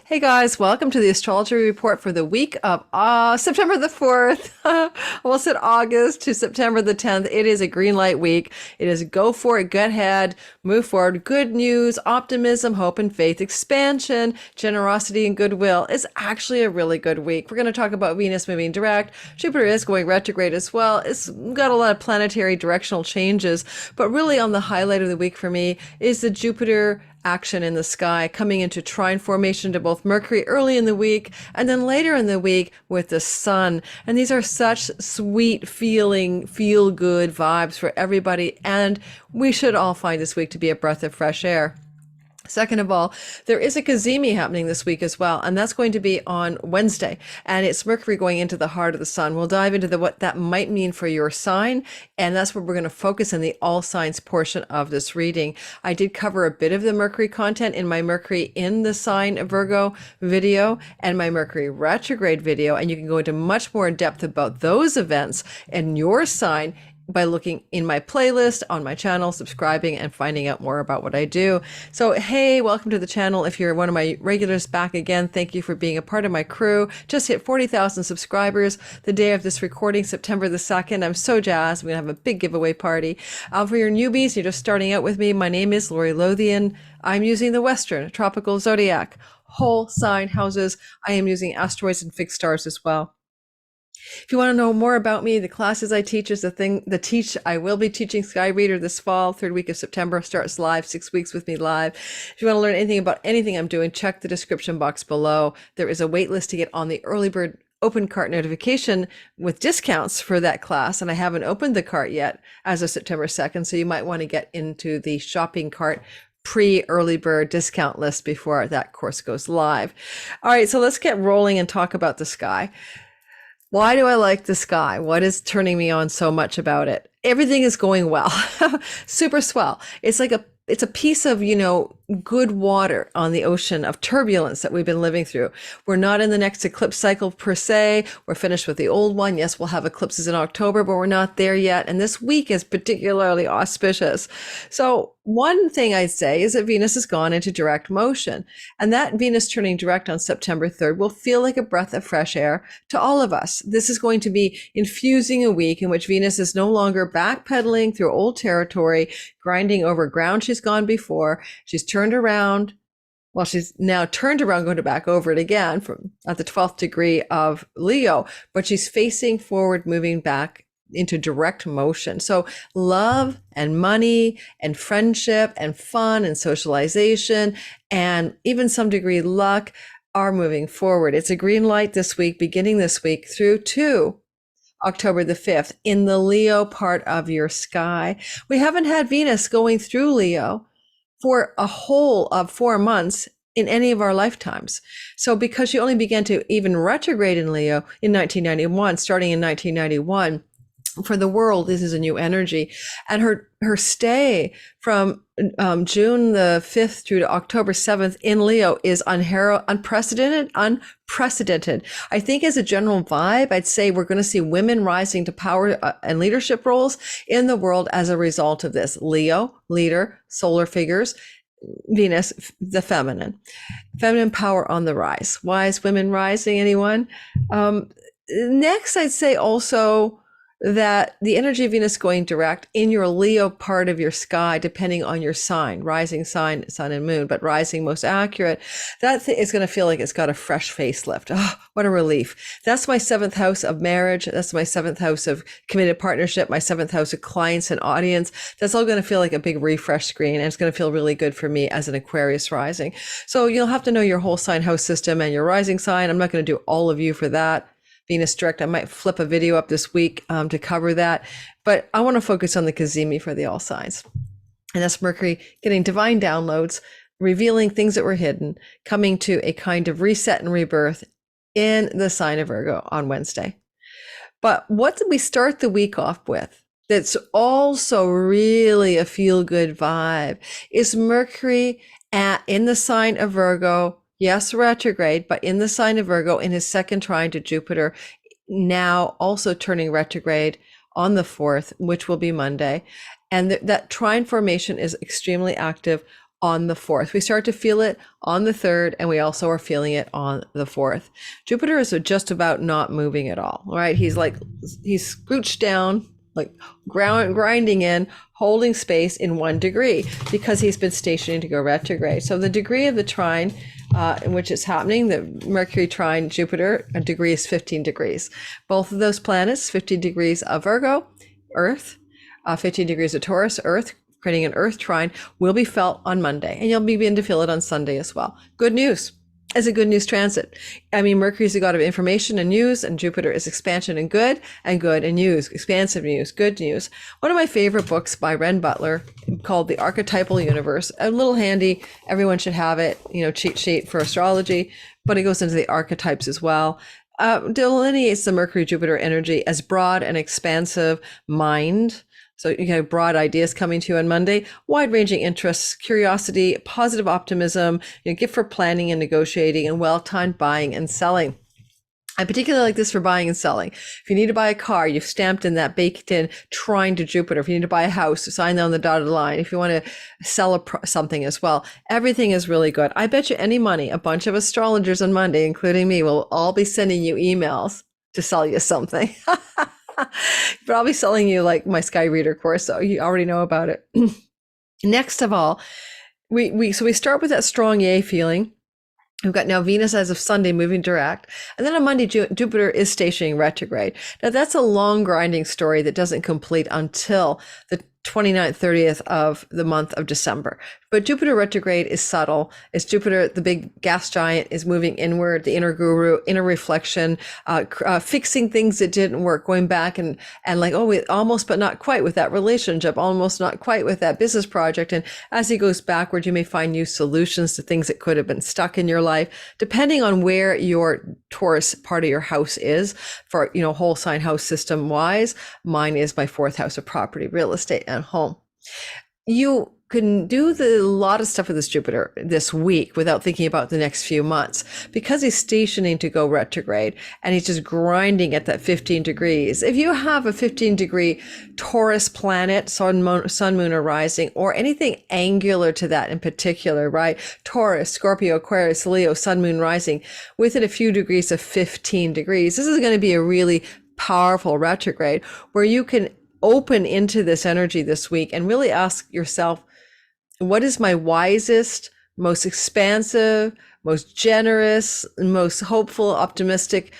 Hey guys, welcome to the astrology report for the week of September the 4th. Almost said August to September the 10th. It is a green light week. It is go for it, get ahead, move forward. Good news, optimism, hope and faith, expansion, generosity and goodwill. It's actually a really good week. We're going to talk about Venus moving direct. Jupiter is going retrograde as well. It's got a lot of planetary directional changes, but really on the highlight of the week for me is the Jupiter action in the sky coming into trine formation to both Mercury early in the week and then later in the week with the sun. And these are such sweet feeling, feel good vibes for everybody. And we should all find this week to be a breath of fresh air. Second of all, there is a Cazimi happening this week as well, and that's going to be on Wednesday, and it's Mercury going into the heart of the sun. We'll dive into what that might mean for your sign, and that's where we're going to focus in the all signs portion of this reading. I did cover a bit of the Mercury content in my Mercury in the sign of Virgo video and my Mercury retrograde video, and you can go into much more in depth about those events and your sign by looking in my playlist on my channel, subscribing, and finding out more about what I do. So, hey, welcome to the channel. If you're one of my regulars back again, thank you for being a part of my crew. Just hit 40,000 subscribers the day of this recording, September the 2nd. I'm so jazzed. We're going to have a big giveaway party. For your newbies, you're just starting out with me, my name is Lori Lothian. I'm using the Western Tropical Zodiac, whole sign houses. I am using asteroids and fixed stars as well. If you want to know more about me, the classes I teach is I will be teaching Sky Reader this fall, third week of September, starts live, 6 weeks with me live. If you want to learn anything about anything I'm doing, check the description box below. There is a wait list to get on the early bird open cart notification with discounts for that class. And I haven't opened the cart yet as of September 2nd. So you might want to get into the shopping cart pre-early bird discount list before that course goes live. All right, so let's get rolling and talk about the sky. Why do I like the sky? What is turning me on so much about it? Everything is going well. Super swell. It's a piece of, good water on the ocean of turbulence that we've been living through. We're not in the next eclipse cycle per se. We're finished with the old one. Yes, we'll have eclipses in October, but we're not there yet. And this week is particularly auspicious. So one thing I'd say is that Venus has gone into direct motion, and that Venus turning direct on September 3rd will feel like a breath of fresh air to all of us. This is going to be infusing a week in which Venus is no longer backpedaling through old territory, grinding over ground she's gone before. She's turned around. Well, she's now turned around, going to back over it again from at the 12th degree of Leo, but she's facing forward, moving back into direct motion. So love and money and friendship and fun and socialization and even some degree luck are moving forward. It's a green light this week, beginning this week through to October the 5th in the Leo part of your sky. We haven't had Venus going through Leo for a whole of 4 months in any of our lifetimes. So because she only began to even retrograde in Leo in 1991, starting in 1991, for the world, this is a new energy. And her stay from June the 5th through to October 7th in Leo is unprecedented. I think as a general vibe, I'd say we're going to see women rising to power and leadership roles in the world as a result of this. Leo, leader, solar figures. Venus, the feminine power on the rise. Why is women rising? Anyone? Next, I'd say also that the energy of Venus going direct in your Leo part of your sky, depending on your sign, rising sign, sun and moon, but rising most accurate, that is going to feel like it's got a fresh facelift. Oh, what a relief. That's my 7th house of marriage. That's my 7th house of committed partnership, my 7th house of clients and audience. That's all going to feel like a big refresh screen, and it's going to feel really good for me as an Aquarius rising. So you'll have to know your whole sign house system and your rising sign. I'm not going to do all of you for that. Venus direct. I might flip a video up this week to cover that, but I want to focus on the Cazimi for the all signs. And that's Mercury getting divine downloads, revealing things that were hidden, coming to a kind of reset and rebirth in the sign of Virgo on Wednesday. But what did we start the week off with? That's also really a feel-good vibe is Mercury in the sign of Virgo. Yes, retrograde, but in the sign of Virgo in his second trine to Jupiter, now also turning retrograde on the 4th, which will be Monday. And that trine formation is extremely active on the 4th. We start to feel it on the 3rd, and we also are feeling it on the 4th. Jupiter is just about not moving at all, right? He's scrooched down, like grinding in, holding space in 1 degree because he's been stationing to go retrograde. So the degree of the trine in which it's happening, the Mercury trine Jupiter, a degree is 15 degrees. Both of those planets, 15 degrees of Virgo, Earth, 15 degrees of Taurus, Earth, creating an Earth trine, will be felt on Monday, and you'll begin to feel it on Sunday as well. Good news. It's a good news transit. I mean, Mercury is the god of information and news, and Jupiter is expansion and good and news, expansive news, good news. One of my favorite books by Ren Butler called The Archetypal Universe, a little handy, everyone should have it, cheat sheet for astrology, but it goes into the archetypes as well. Delineates the Mercury Jupiter energy as broad and expansive mind. So you have broad ideas coming to you on Monday, wide-ranging interests, curiosity, positive optimism, gift for planning and negotiating, and well-timed buying and selling. I particularly like this for buying and selling. If you need to buy a car, you've stamped in that baked in trine to Jupiter. If you need to buy a house, sign on the dotted line. If you want to sell something as well, everything is really good. I bet you any money, a bunch of astrologers on Monday, including me, will all be sending you emails to sell you something. But I'll be selling you like my Sky Reader course, so you already know about it. Next of all, we start with that strong yay feeling. We've got now Venus as of Sunday moving direct. And then on Monday, Jupiter is stationing retrograde. Now that's a long grinding story that doesn't complete until the 29th, 30th of the month of December. But Jupiter retrograde is subtle. It's Jupiter, the big gas giant, is moving inward, the inner guru, inner reflection, fixing things that didn't work, going back and like, almost but not quite with that relationship, almost not quite with that business project. And as he goes backward, you may find new solutions to things that could have been stuck in your life, depending on where your Taurus part of your house is for, whole sign house system wise. Mine is my 4th house of property, real estate, and home. You can do a lot of stuff with this Jupiter this week without thinking about the next few months because he's stationing to go retrograde and he's just grinding at that 15 degrees. If you have a 15 degree Taurus planet, sun, moon, or rising, or anything angular to that in particular, right? Taurus, Scorpio, Aquarius, Leo, sun, moon, rising, within a few degrees of 15 degrees, this is going to be a really powerful retrograde where you can open into this energy this week and really ask yourself, what is my wisest, most expansive, most generous, most hopeful, optimistic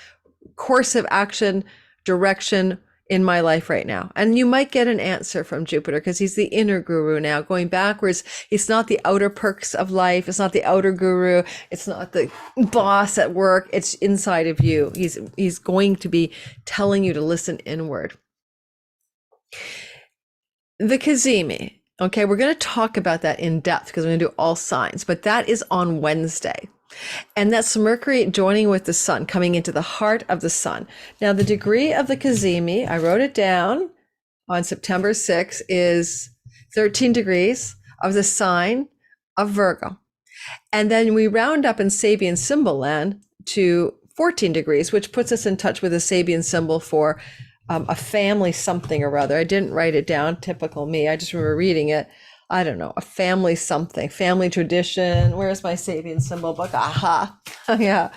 course of action, direction in my life right now? And you might get an answer from Jupiter because he's the inner guru now. Going backwards, it's not the outer perks of life. It's not the outer guru. It's not the boss at work. It's inside of you. He's going to be telling you to listen inward. The Cazimi. Okay, we're going to talk about that in depth because we're going to do all signs, but that is on Wednesday. And that's Mercury joining with the sun, coming into the heart of the sun. Now, the degree of the Cazimi, I wrote it down on September 6th, is 13 degrees of the sign of Virgo. And then we round up in Sabian symbol land to 14 degrees, which puts us in touch with a Sabian symbol for a family something or other. I didn't write it down, typical me. I just remember reading it. I don't know, a family something, family tradition. Where's my Sabian symbol book? Aha, yeah,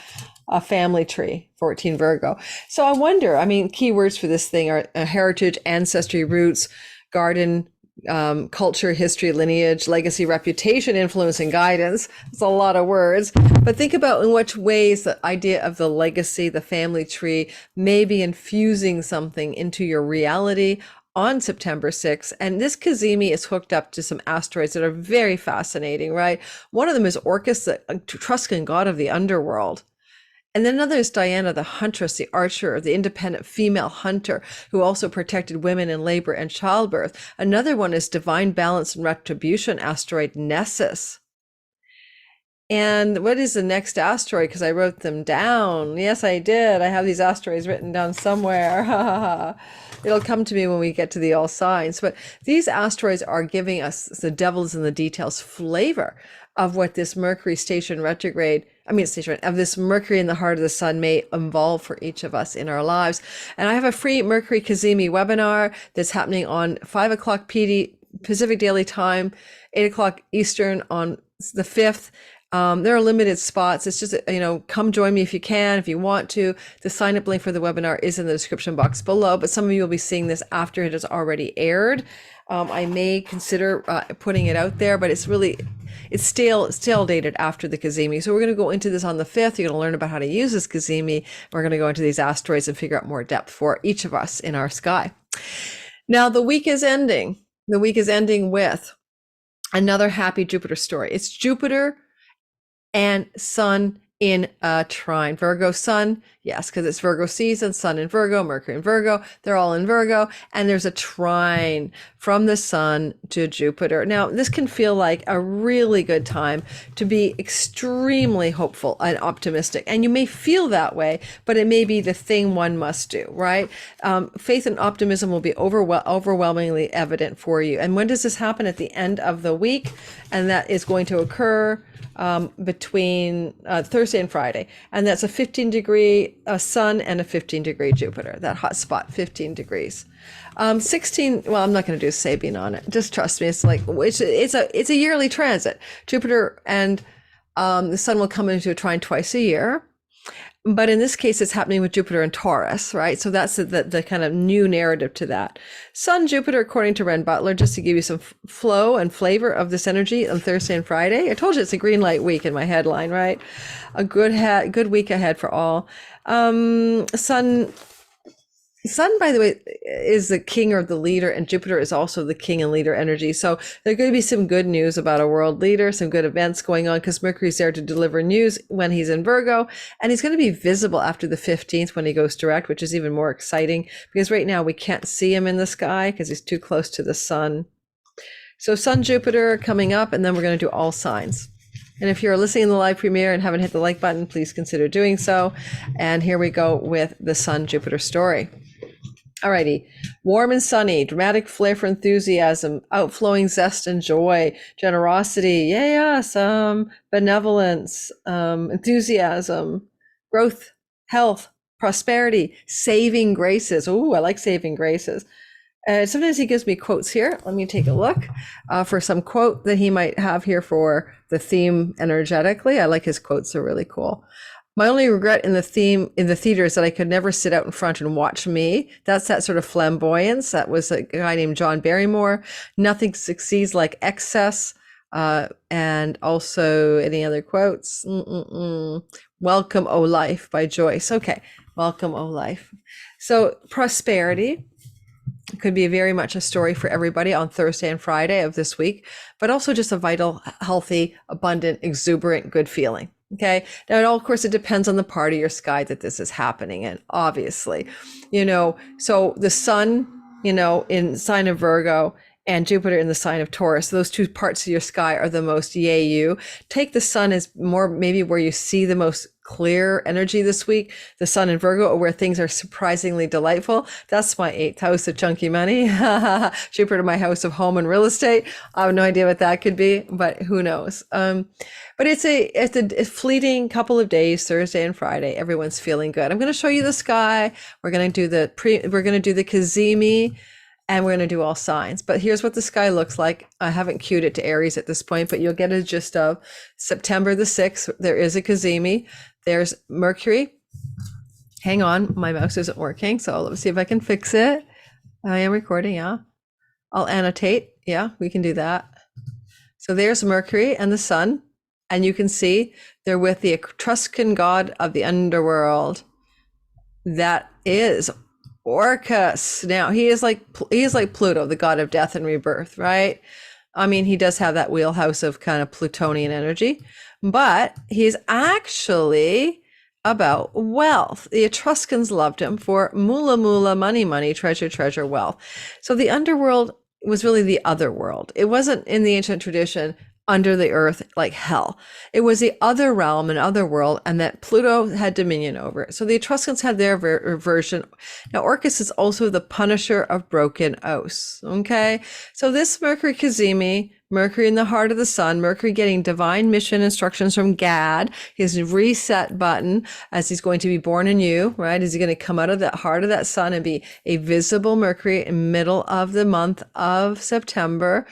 a family tree, 14 Virgo. So I wonder, keywords for this thing are heritage, ancestry, roots, garden, culture, history, lineage, legacy, reputation, influence, and guidance. It's a lot of words, but think about in which ways the idea of the legacy, the family tree, may be infusing something into your reality on September 6th. And this Cazimi is hooked up to some asteroids that are very fascinating, right? One of them is Orcus, the Etruscan god of the underworld. And then another is Diana, the huntress, the archer, the independent female hunter, who also protected women in labor and childbirth. Another one is divine balance and retribution, asteroid Nessus. And what is the next asteroid? Because I wrote them down. Yes, I did. I have these asteroids written down somewhere. It'll come to me when we get to the all signs. But these asteroids are giving us the devil's in the details flavor of what this Mercury of this Mercury in the heart of the sun may involve for each of us in our lives. And I have a free Mercury Cazimi webinar that's happening on 5 o'clock Pacific Daily Time, 8 o'clock Eastern on the 5th. There are limited spots. It's just, come join me if you can, if you want to. The sign up link for the webinar is in the description box below, but some of you will be seeing this after it has already aired. I may consider putting it out there, but it's stale dated after the Cazimi. So we're going to go into this on the 5th. You're going to learn about how to use this Cazimi. We're going to go into these asteroids and figure out more depth for each of us in our sky. Now the week is ending. The week is ending with another happy Jupiter story. It's Jupiter and Sun in a trine. Virgo Sun, yes, because it's Virgo season, Sun in Virgo, Mercury in Virgo, they're all in Virgo, and there's a trine from the Sun to Jupiter. Now, this can feel like a really good time to be extremely hopeful and optimistic, and you may feel that way, but it may be the thing one must do, right? Faith and optimism will be overwhelmingly evident for you. And when does this happen? At the end of the week, and that is going to occur between Thursday and Friday, and that's a 15-degree Sun and a 15-degree Jupiter. That hot spot, 15 degrees. 16. Well, I'm not going to do Sabine on it. Just trust me. It's like it's a yearly transit. Jupiter and the Sun will come into a trine twice a year. But in this case, it's happening with Jupiter and Taurus, right? So that's the kind of new narrative to that. Sun, Jupiter, according to Ren Butler, just to give you some flow and flavor of this energy on Thursday and Friday. I told you it's a green light week in my headline, right? A good week ahead for all. Sun, by the way, is the king or the leader, and Jupiter is also the king and leader energy. So there's going to be some good news about a world leader, some good events going on, because Mercury's there to deliver news when he's in Virgo, and he's going to be visible after the 15th when he goes direct, which is even more exciting, because right now we can't see him in the sky because he's too close to the Sun. So Sun, Jupiter coming up, and then we're going to do all signs. And if you're listening in the live premiere and haven't hit the like button, please consider doing so. And here we go with the Sun, Jupiter story. Alrighty, warm and sunny, dramatic flair for enthusiasm, outflowing zest and joy, generosity, benevolence, enthusiasm, growth, health, prosperity, saving graces. Ooh, I like saving graces. Sometimes he gives me quotes here. Let me take a look for some quote that he might have here for the theme energetically. I like his quotes, they're really cool. My only regret in the theater is that I could never sit out in front and watch me. That's that sort of flamboyance. That was a guy named John Barrymore. Nothing succeeds like excess. And also any other quotes? Welcome, O Life by Joyce. Okay, welcome, O Life. So prosperity could be very much a story for everybody on Thursday and Friday of this week, but also just a vital, healthy, abundant, exuberant, good feeling. Okay. Now, of course, it depends on the part of your sky that this is happening in, obviously, so the Sun, in sign of Virgo and Jupiter in the sign of Taurus, those two parts of your sky are the most yay you. Take the Sun as more maybe where you see the most clear energy this week, the Sun in Virgo, or where things are surprisingly delightful. That's my 8th house of chunky money. Jupiter, my house of home and real estate. I have no idea what that could be, but who knows? But it's a fleeting couple of days, Thursday and Friday. Everyone's feeling good. I'm going to show you the sky. We're going to do the Cazimi, and we're going to do all signs. But here's what the sky looks like. I haven't queued it to Aries at this point, but you'll get a gist of September the 6th. There is a Cazimi. There's Mercury. Hang on, my mouse isn't working, so let's see if I can fix it. I am recording, yeah. I'll annotate. Yeah, we can do that. So there's Mercury and the Sun, and you can see they're with the Etruscan god of the underworld. That is Orcus. Now he is like Pluto, the god of death and rebirth, right? I mean, he does have that wheelhouse of kind of Plutonian energy, but he's actually about wealth. The Etruscans loved him for mula mula, money money, treasure treasure, wealth. So the underworld was really the other world. It wasn't in the ancient tradition under the earth like hell. It was the other realm and other world, and that Pluto had dominion over it. So the Etruscans had their version. Now Orcus is also the punisher of broken oaths. Okay, so this Mercury Cazimi Mercury in the heart of the sun, Mercury getting divine mission instructions from Gad, his reset button as he's going to be born in you, right? Is he going to come out of that heart of that sun and be a visible Mercury in middle of the month of September?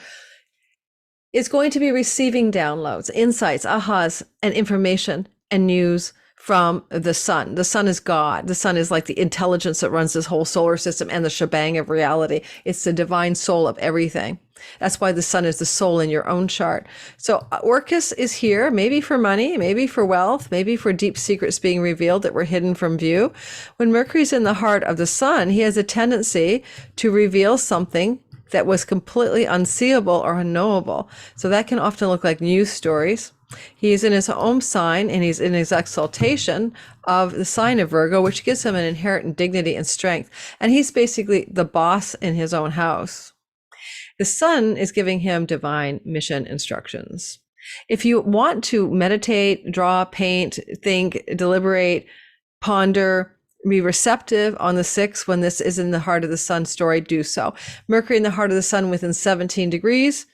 It's going to be receiving downloads, insights, ahas, and information and news from the sun. The sun is God. The sun is like the intelligence that runs this whole solar system and the shebang of reality. It's the divine soul of everything. That's why the sun is the soul in your own chart. So Orcus is here, maybe for money, maybe for wealth, maybe for deep secrets being revealed that were hidden from view. When Mercury's in the heart of the sun, he has a tendency to reveal something that was completely unseeable or unknowable. So that can often look like news stories. He's in his home sign and he's in his exaltation of the sign of Virgo, which gives him an inherent dignity and strength. And he's basically the boss in his own house. The sun is giving him divine mission instructions. If you want to meditate, draw, paint, think, deliberate, ponder, be receptive on the 6th when this is in the heart of the sun story, do so. Mercury in the heart of the sun within 17 degrees,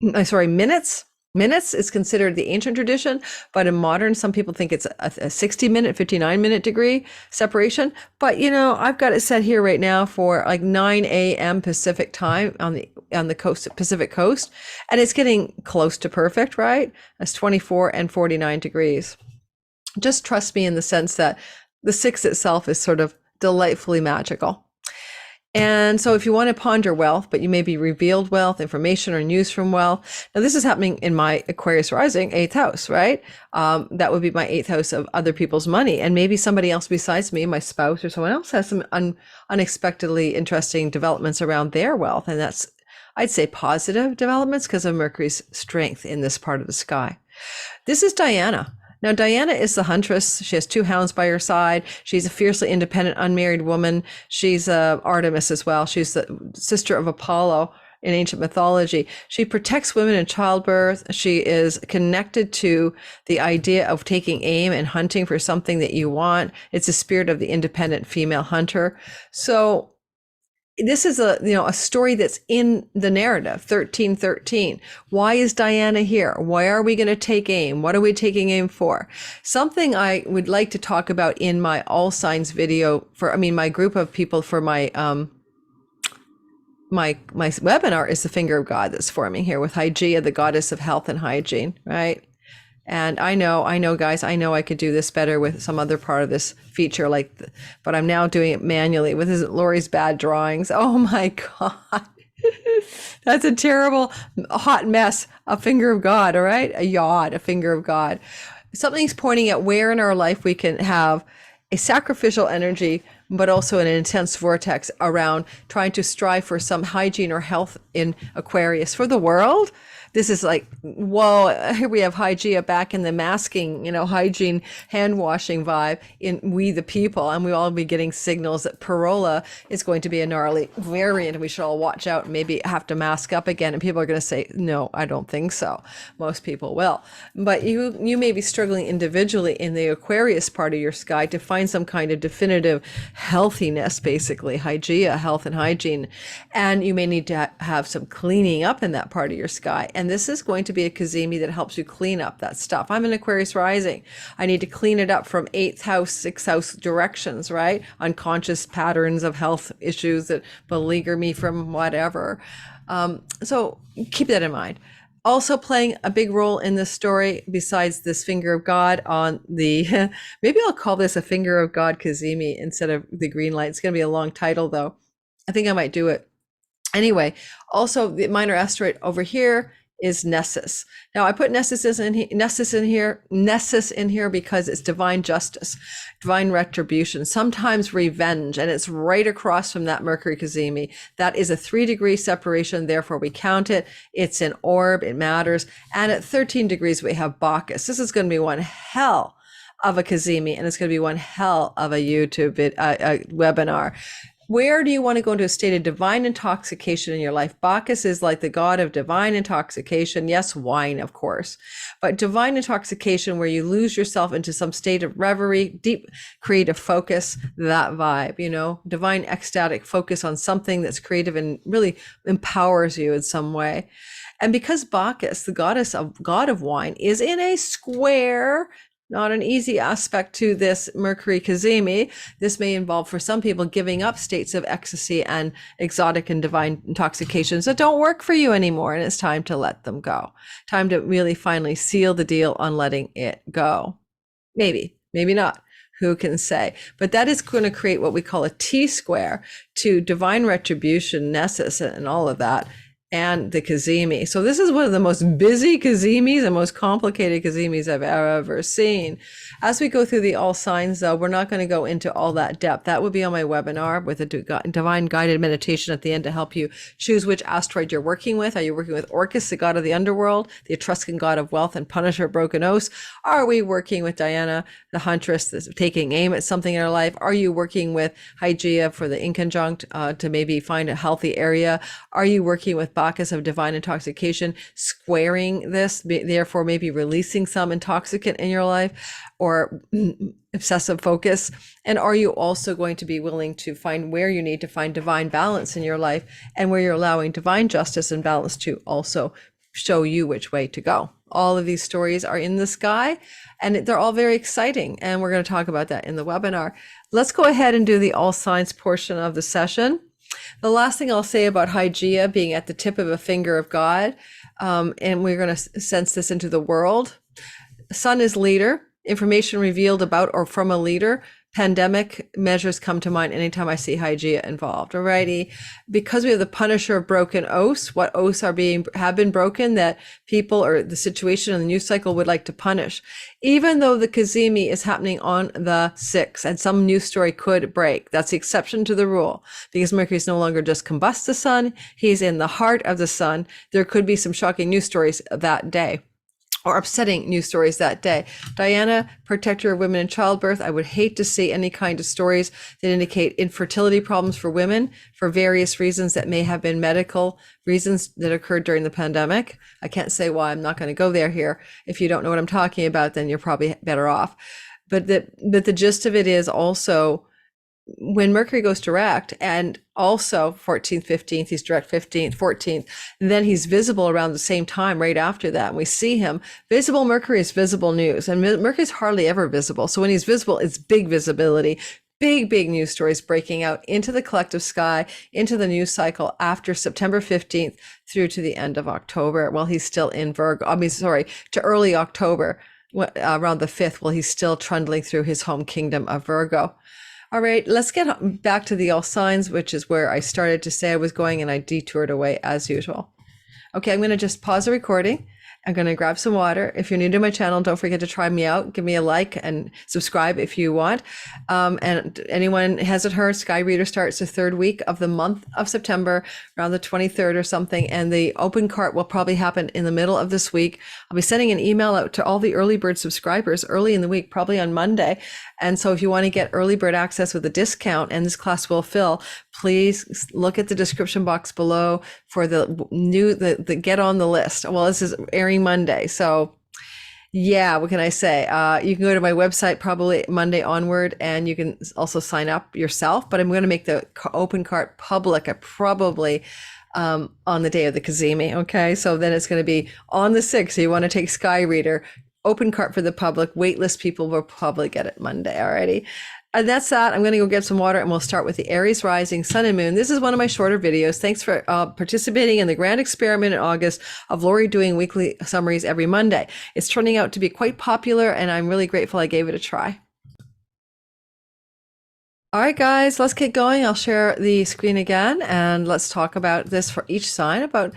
minutes. Minutes is considered the ancient tradition, but in modern, some people think it's a 60-minute, 59-minute degree separation. But I've got it set here right now for like 9 a.m. Pacific time on the coast, Pacific coast, and it's getting close to perfect, right? It's 24 and 49 degrees. Just trust me in the sense that the 6 itself is sort of delightfully magical. And so if you want to ponder wealth, but you may be revealed wealth, information or news from wealth. Now this is happening in my Aquarius rising 8th house, right? That would be my 8th house of other people's money. And maybe somebody else besides me, my spouse or someone else has some unexpectedly interesting developments around their wealth. And that's, I'd say, positive developments because of Mercury's strength in this part of the sky. This is Diana. Now, Diana is the huntress. She has 2 hounds by her side. She's a fiercely independent, unmarried woman. She's Artemis as well. She's the sister of Apollo in ancient mythology. She protects women in childbirth. She is connected to the idea of taking aim and hunting for something that you want. It's the spirit of the independent female hunter. So this is a story that's in the narrative, 1313. Why is Diana here? Why are we going to take aim? What are we taking aim for? Something I would like to talk about in my all signs video my group of people for my my webinar is the finger of God that's forming here with Hygeia, the goddess of health and hygiene, right? And I know, guys, I know I could do this better with some other part of this feature, but I'm now doing it manually with Lori's bad drawings. Oh my God. That's a terrible, hot mess. A finger of God, all right? A finger of God. Something's pointing at where in our life we can have a sacrificial energy, but also an intense vortex around trying to strive for some hygiene or health in Aquarius for the world. This is like, whoa, here we have Hygeia back in the masking, hygiene, hand washing vibe in We the People. And we all be getting signals that Parola is going to be a gnarly variant. And we should all watch out and maybe have to mask up again. And people are going to say, no, I don't think so. Most people will. But you may be struggling individually in the Aquarius part of your sky to find some kind of definitive healthiness, basically, Hygeia, health and hygiene. And you may need to have some cleaning up in that part of your sky. And this is going to be a Cazimi that helps you clean up that stuff. I'm an Aquarius rising. I need to clean it up from 8th house, 6th house directions, right? Unconscious patterns of health issues that beleaguer me from whatever. So keep that in mind. Also playing a big role in this story, besides this finger of God on the, maybe I'll call this a finger of God Cazimi instead of the green light. It's going to be a long title though. I think I might do it. Anyway, also the minor asteroid over here is Nessus. Now I put Nessus in here because it's divine justice, divine retribution, sometimes revenge, and it's right across from that Mercury Cazimi. That is a 3-degree separation, therefore we count it. It's an orb, it matters. And at 13 degrees we have Bacchus. This is going to be one hell of a Cazimi, and it's going to be one hell of a YouTube webinar. Where do you want to go into a state of divine intoxication in your life? Bacchus is like the god of divine intoxication. Yes, wine, of course, but divine intoxication where you lose yourself into some state of reverie, deep creative focus, that vibe, divine ecstatic focus on something that's creative and really empowers you in some way. And because Bacchus, the god of wine, is in a square, not an easy aspect to this Mercury Cazimi, this may involve for some people giving up states of ecstasy and exotic and divine intoxications that don't work for you anymore. And it's time to let them go. Time to really finally seal the deal on letting it go. Maybe, maybe not. Who can say? But that is going to create what we call a T-square to divine retribution, Nessus, and all of that, and the Cazimi. So this is one of the most busy Cazimis and most complicated Cazimis I've ever seen. As we go through the all signs, though, we're not going to go into all that depth. That will be on my webinar with a divine guided meditation at the end to help you choose which asteroid you're working with. Are you working with Orcus, the god of the underworld, the Etruscan god of wealth and punisher of broken oaths? Are we working with Diana, the huntress that's taking aim at something in her life? Are you working with Hygeia for the inconjunct to maybe find a healthy area? Are you working with Bacchus of divine intoxication, squaring this, therefore maybe releasing some intoxicant in your life, or obsessive focus? And are you also going to be willing to find where you need to find divine balance in your life, and where you're allowing divine justice and balance to also show you which way to go? All of these stories are in the sky, and they're all very exciting, and we're going to talk about that in the webinar. Let's go ahead and do the all signs portion of the session. The last thing I'll say about Hygeia being at the tip of a finger of God, and we're going to sense this into the world. Sun is leader, information revealed about or from a leader. Pandemic measures come to mind anytime I see Hygeia involved. Alrighty, because we have the punisher of broken oaths, what oaths have been broken that people or the situation in the news cycle would like to punish. Even though the Cazimi is happening on the 6th, and some news story could break, that's the exception to the rule, because Mercury is no longer just combusts the sun; he's in the heart of the sun. There could be some shocking news stories that day, or upsetting news stories that day. Diana, protector of women in childbirth. I would hate to see any kind of stories that indicate infertility problems for women for various reasons that may have been medical reasons that occurred during the pandemic. I can't say why. I'm not going to go there here. If you don't know what I'm talking about, then you're probably better off. But the gist of it is also, when Mercury goes direct, and also 14th, 15th, he's direct 15th, 14th, and then he's visible around the same time right after that. And we see him visible. Mercury is visible news, and Mercury's hardly ever visible. So when he's visible, it's big visibility, big news stories breaking out into the collective sky, into the news cycle after September 15th through to the end of October. Well, he's still in Virgo. To early October, around the 5th, while he's still trundling through his home kingdom of Virgo. All right, let's get back to the all signs, which is where I started to say I was going, and I detoured away as usual. Okay, I'm going to just pause the recording. I'm going to grab some water. If you're new to my channel, don't forget to try me out. Give me a like and subscribe if you want. And anyone hasn't heard, Sky Reader starts the 3rd week of the month of September, around the 23rd or something. And the open cart will probably happen in the middle of this week. I'll be sending an email out to all the early bird subscribers early in the week, probably on Monday. And so if you want to get early bird access with a discount, and this class will fill, please look at the description box below for the get on the list. Well, this is airing Monday. So yeah, what can I say? You can go to my website probably Monday onward, and you can also sign up yourself, but I'm going to make the open cart public probably on the day of the Cazimi. Okay. So then it's going to be on the 6th. So you want to take Sky Reader, open cart for the public, waitlist people will probably get it Monday. Alrighty. And that's that. I'm going to go get some water, and we'll start with the Aries rising, sun and moon. This is one of my shorter videos. Thanks for participating in the grand experiment in August of Lori doing weekly summaries every Monday. It's turning out to be quite popular, and I'm really grateful I gave it a try. All right, guys, let's get going. I'll share the screen again, and let's talk about this for each sign, about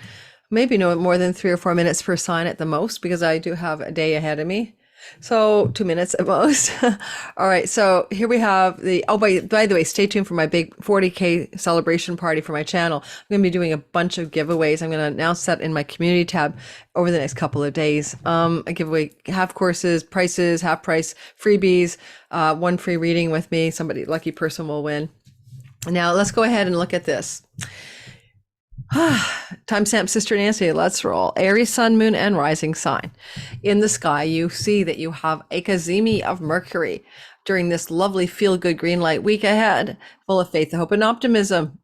maybe no more than 3 or 4 minutes per sign at the most, because I do have a day ahead of me. So 2 minutes at most. All right. So here we have by the way, stay tuned for my big 40K celebration party for my channel. I'm going to be doing a bunch of giveaways. I'm going to announce that in my community tab over the next couple of days. I give away half courses, prices, half price freebies, 1 free reading with me. Somebody, lucky person will win. Now let's go ahead and look at this. Timestamp Sister Nancy, let's roll. Aries, sun, moon, and rising sign. In the sky, you see that you have a Cazimi of Mercury during this lovely feel-good green light week ahead, full of faith, hope, and optimism.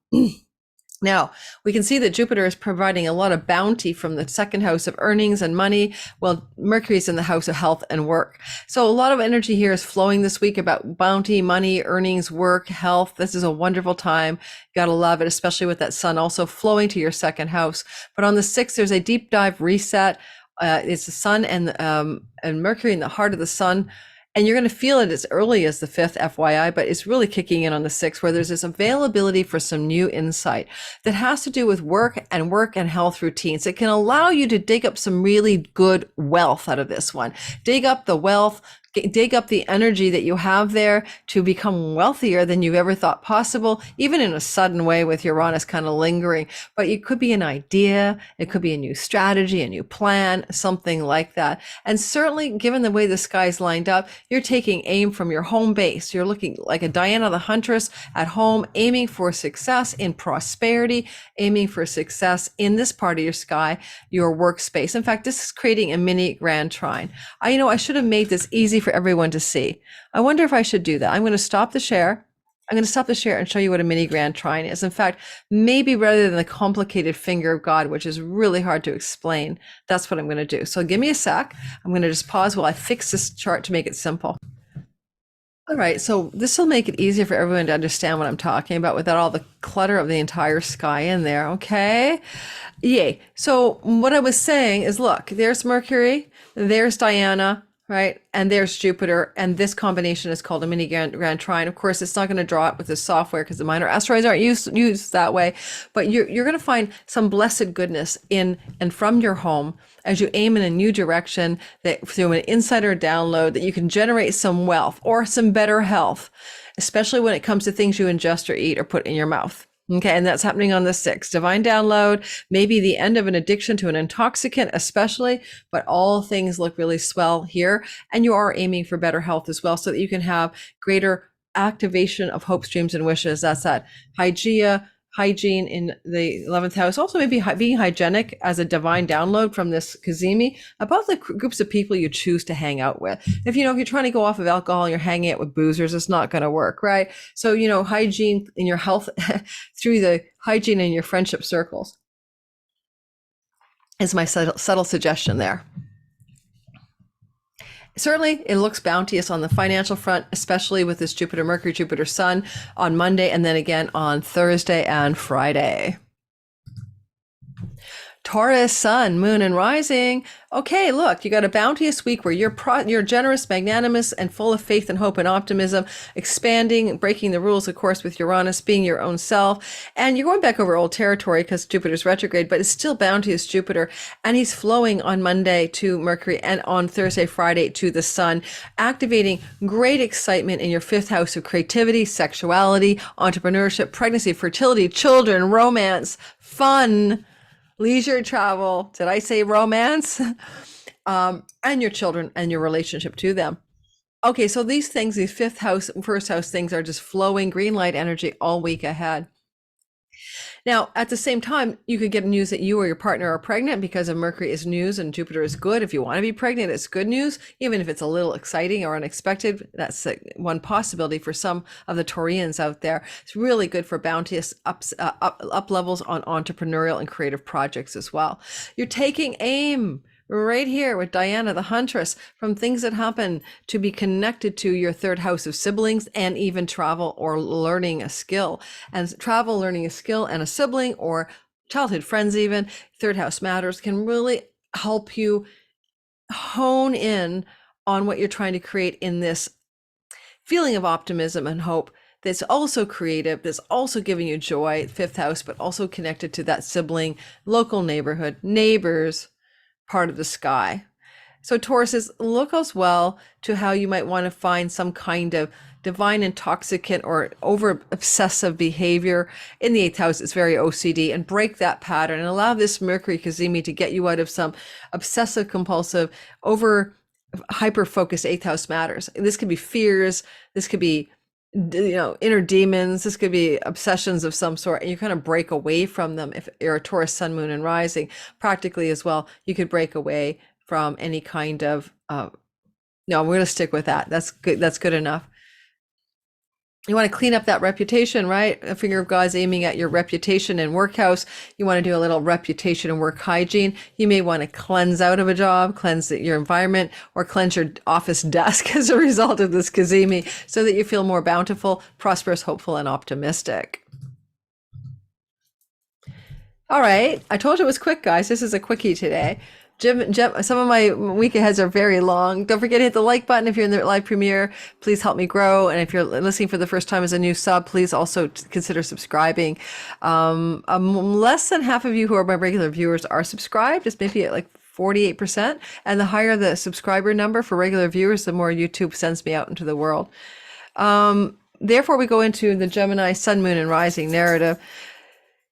Now, we can see that Jupiter is providing a lot of bounty from the second house of earnings and money. Well, Mercury is in the house of health and work. So a lot of energy here is flowing this week about bounty, money, earnings, work, health. This is a wonderful time. You gotta love it, especially with that sun also flowing to your second house. But on the 6th, there's a deep dive reset. It's the sun and Mercury in the heart of the sun. And you're going to feel it as early as the 5th, FYI, but it's really kicking in on the 6th, where there's this availability for some new insight that has to do with work and health routines. It can allow you to dig up some really good wealth out of this one. Dig up the wealth, dig up the energy that you have there to become wealthier than you've ever thought possible, even in a sudden way with Uranus kind of lingering. But it could be an idea, it could be a new strategy, a new plan, something like that. And certainly, given the way the sky's lined up, you're taking aim from your home base. You're looking like a Diana the Huntress at home, aiming for success in prosperity, aiming for success in this part of your sky, your workspace. In fact, this is creating a mini grand trine. I should have made this easy for everyone to see. I wonder if I should do that. I'm going to stop the share. I'm going to stop the share and show you what a mini grand trine is. In fact, maybe rather than the complicated finger of God, which is really hard to explain, that's what I'm going to do. So give me a sec. I'm going to just pause while I fix this chart to make it simple. All right, so this will make it easier for everyone to understand what I'm talking about without all the clutter of the entire sky in there, okay? Yay. So what I was saying is, look, there's Mercury, there's Diana, right? And there's Jupiter, and this combination is called a mini grand trine. Of course, it's not going to draw it with the software because the minor asteroids aren't used that way, but you're going to find some blessed goodness in and from your home as you aim in a new direction, that through an insider download, that you can generate some wealth or some better health, especially when it comes to things you ingest or eat or put in your mouth. Okay, and that's happening on the 6th. Divine download, maybe the end of an addiction to an intoxicant, especially, but all things look really swell here. And you are aiming for better health as well, so that you can have greater activation of hopes, dreams, and wishes. That's that Hygeia, hygiene in the 11th house. Also, maybe being hygienic as a divine download from this Cazimi about the groups of people you choose to hang out with. If you're trying to go off of alcohol and you're hanging out with boozers, it's not going to work, right? So, hygiene in your health through the hygiene in your friendship circles is my subtle suggestion there. Certainly, it looks bounteous on the financial front, especially with this Jupiter, Mercury, Jupiter, Sun on Monday, and then again on Thursday and Friday. Taurus, sun, moon, and rising. Okay, look, you got a bounteous week where you're generous, magnanimous, and full of faith and hope and optimism, expanding, breaking the rules, of course, with Uranus, being your own self. And you're going back over old territory because Jupiter's retrograde, but it's still bounteous Jupiter. And he's flowing on Monday to Mercury and on Thursday, Friday to the sun, activating great excitement in your 5th house of creativity, sexuality, entrepreneurship, pregnancy, fertility, children, romance, fun, leisure, travel. Did I say romance? And your children and your relationship to them. Okay, so these things, these 5th house, 1st house things are just flowing green light energy all week ahead. Now, at the same time, you could get news that you or your partner are pregnant because of Mercury is news and Jupiter is good. If you want to be pregnant, it's good news, even if it's a little exciting or unexpected. That's one possibility for some of the Taurians out there. It's really good for bounteous up levels on entrepreneurial and creative projects as well. You're taking aim right here with Diana the Huntress from things that happen to be connected to your 3rd house of siblings and even travel or learning a skill. And travel, learning a skill, and a sibling or childhood friends even, 3rd house matters, can really help you hone in on what you're trying to create in this feeling of optimism and hope that's also creative, that's also giving you joy, 5th house, but also connected to that sibling, local neighborhood, neighbors, part of the sky. So Tauruses, look as well to how you might want to find some kind of divine intoxicant or over obsessive behavior in the 8th house. It's very OCD, and break that pattern and allow this Mercury Cazimi to get you out of some obsessive compulsive over hyper focused 8th house matters. This could be fears, this could be inner demons, this could be obsessions of some sort, and you kind of break away from them. If you're a Taurus sun, moon, and rising, practically as well, you could break away from any kind of no, we're going to stick with that. That's good enough. You want to clean up that reputation, right? A finger of God's aiming at your reputation and workhouse. You want to do a little reputation and work hygiene. You may want to cleanse out of a job, cleanse your environment, or cleanse your office desk as a result of this Cazimi, so that you feel more bountiful, prosperous, hopeful, and optimistic. All right. I told you it was quick, guys. This is a quickie today. Jim, some of my week aheads are very long. Don't forget to hit the like button if you're in the live premiere. Please help me grow. And if you're listening for the first time as a new sub, please also consider subscribing. Less than half of you who are my regular viewers are subscribed. It's maybe at like 48%. And the higher the subscriber number for regular viewers, the more YouTube sends me out into the world. Therefore, we go into the Gemini Sun, Moon, and Rising narrative.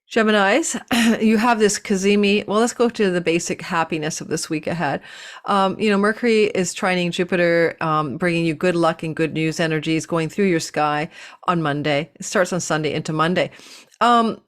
Geminis, you have this Cazimi. Well, let's go to the basic happiness of this week ahead. Mercury is trining Jupiter, bringing you good luck and good news energies going through your sky on Monday. It starts on Sunday into Monday.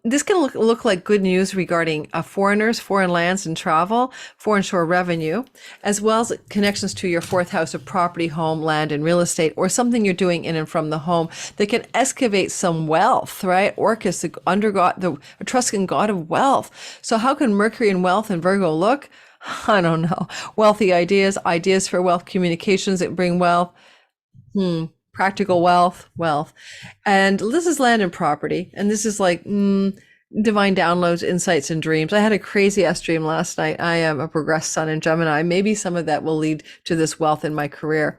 This can look like good news regarding foreigners, foreign lands and travel, foreign shore revenue, as well as connections to your fourth house of property, home, land, and real estate, or something you're doing in and from the home that can excavate some wealth, right? Orcus, the Etruscan god of wealth. So how can Mercury and wealth and Virgo look? I don't know. Wealthy ideas for wealth, communications that bring wealth. Practical wealth. And this is land and property. And this is like divine downloads, insights, and dreams. I had a crazy ass dream last night. I am a progressed sun in Gemini. Maybe some of that will lead to this wealth in my career.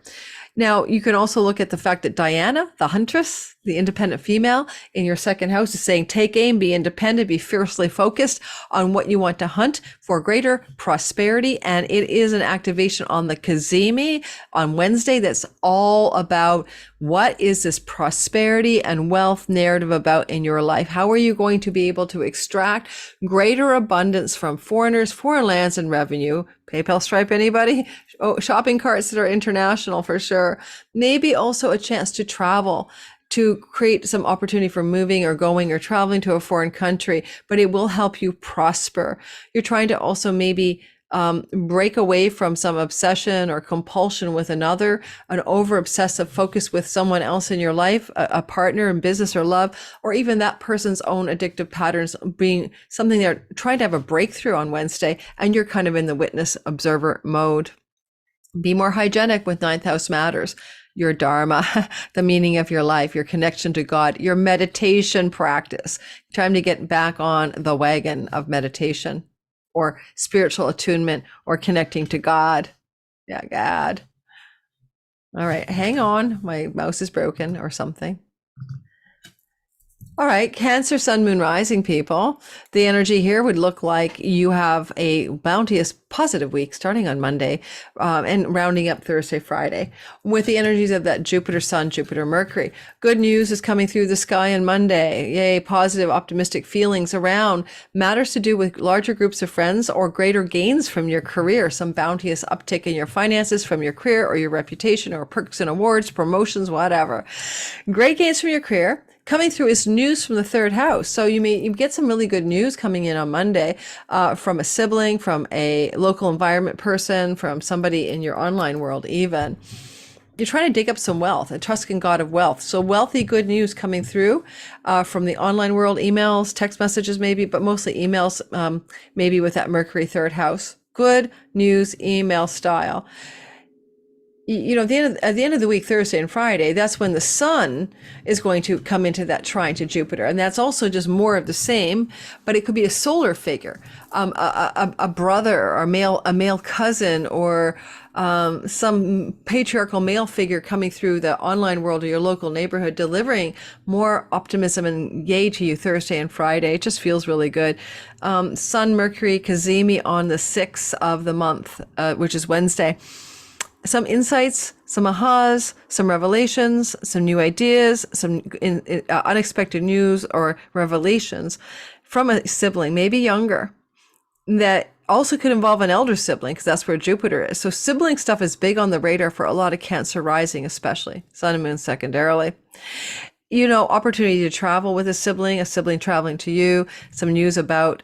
Now, you can also look at the fact that Diana, the huntress, the independent female in your second house, is saying, take aim, be independent, be fiercely focused on what you want to hunt for greater prosperity. And it is an activation on the Cazimi on Wednesday that's all about what is this prosperity and wealth narrative about in your life? How are you going to be able to extract greater abundance from foreigners, foreign lands, and revenue? PayPal, Stripe, anybody? Oh, shopping carts that are international for sure. Maybe also a chance to travel, to create some opportunity for moving or going or traveling to a foreign country, but it will help you prosper. You're trying to also maybe break away from some obsession or compulsion with another, an over obsessive focus with someone else in your life, a partner in business or love, or even that person's own addictive patterns being something they're trying to have a breakthrough on Wednesday, and you're kind of in the witness observer mode. Be more hygienic with ninth house matters. Your dharma, the meaning of your life, your connection to God, your meditation practice. Time to get back on the wagon of meditation or spiritual attunement or connecting to God. Yeah, God. All right, hang on. My mouse is broken or something. All right, Cancer, Sun, Moon, Rising people. The energy here would look like you have a bounteous, positive week starting on Monday and rounding up Thursday, Friday, with the energies of that Jupiter, Sun, Jupiter, Mercury. Good news is coming through the sky on Monday. Yay, positive, optimistic feelings around matters to do with larger groups of friends or greater gains from your career, some bounteous uptick in your finances from your career or your reputation or perks and awards, promotions, whatever. Great gains from your career. Coming through is news from the third house. So you get some really good news coming in on Monday from a sibling, from a local environment person, from somebody in your online world even. You're trying to dig up some wealth, Etruscan god of wealth. So wealthy good news coming through from the online world, emails, text messages maybe, but mostly emails, maybe with that Mercury third house. Good news, email style. At the end of the week, Thursday and Friday, that's when the sun is going to come into that trine to Jupiter. And that's also just more of the same, but it could be a solar figure, a brother or a male cousin, or some patriarchal male figure coming through the online world or your local neighborhood, delivering more optimism and yay to you Thursday and Friday. It just feels really good. Sun, Mercury, Cazimi on the 6th of the month, which is Wednesday. Some insights, some ahas, some revelations, some new ideas, some unexpected news or revelations from a sibling, maybe younger, that also could involve an elder sibling, because that's where Jupiter is. So sibling stuff is big on the radar for a lot of Cancer rising, especially Sun and Moon secondarily. Opportunity to travel with a sibling traveling to you, some news about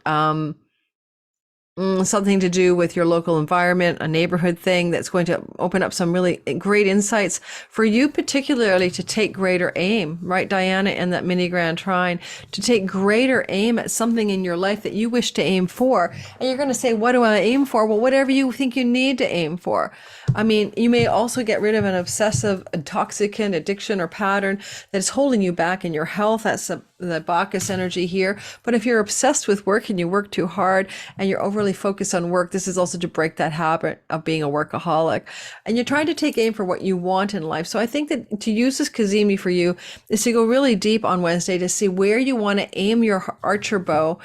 something to do with your local environment, a neighborhood thing that's going to open up some really great insights for you, particularly to take greater aim, right, Diana, and that mini grand trine, to take greater aim at something in your life that you wish to aim for. And you're going to say, what do I aim for? Well, whatever you think you need to aim for. I mean, you may also get rid of an obsessive, intoxicant addiction or pattern that is holding you back in your health. That's the Bacchus energy here. But if you're obsessed with work and you work too hard and you're overly focused on work, this is also to break that habit of being a workaholic. And you're trying to take aim for what you want in life. So I think that to use this Cazimi for you is to go really deep on Wednesday to see where you want to aim your archer bow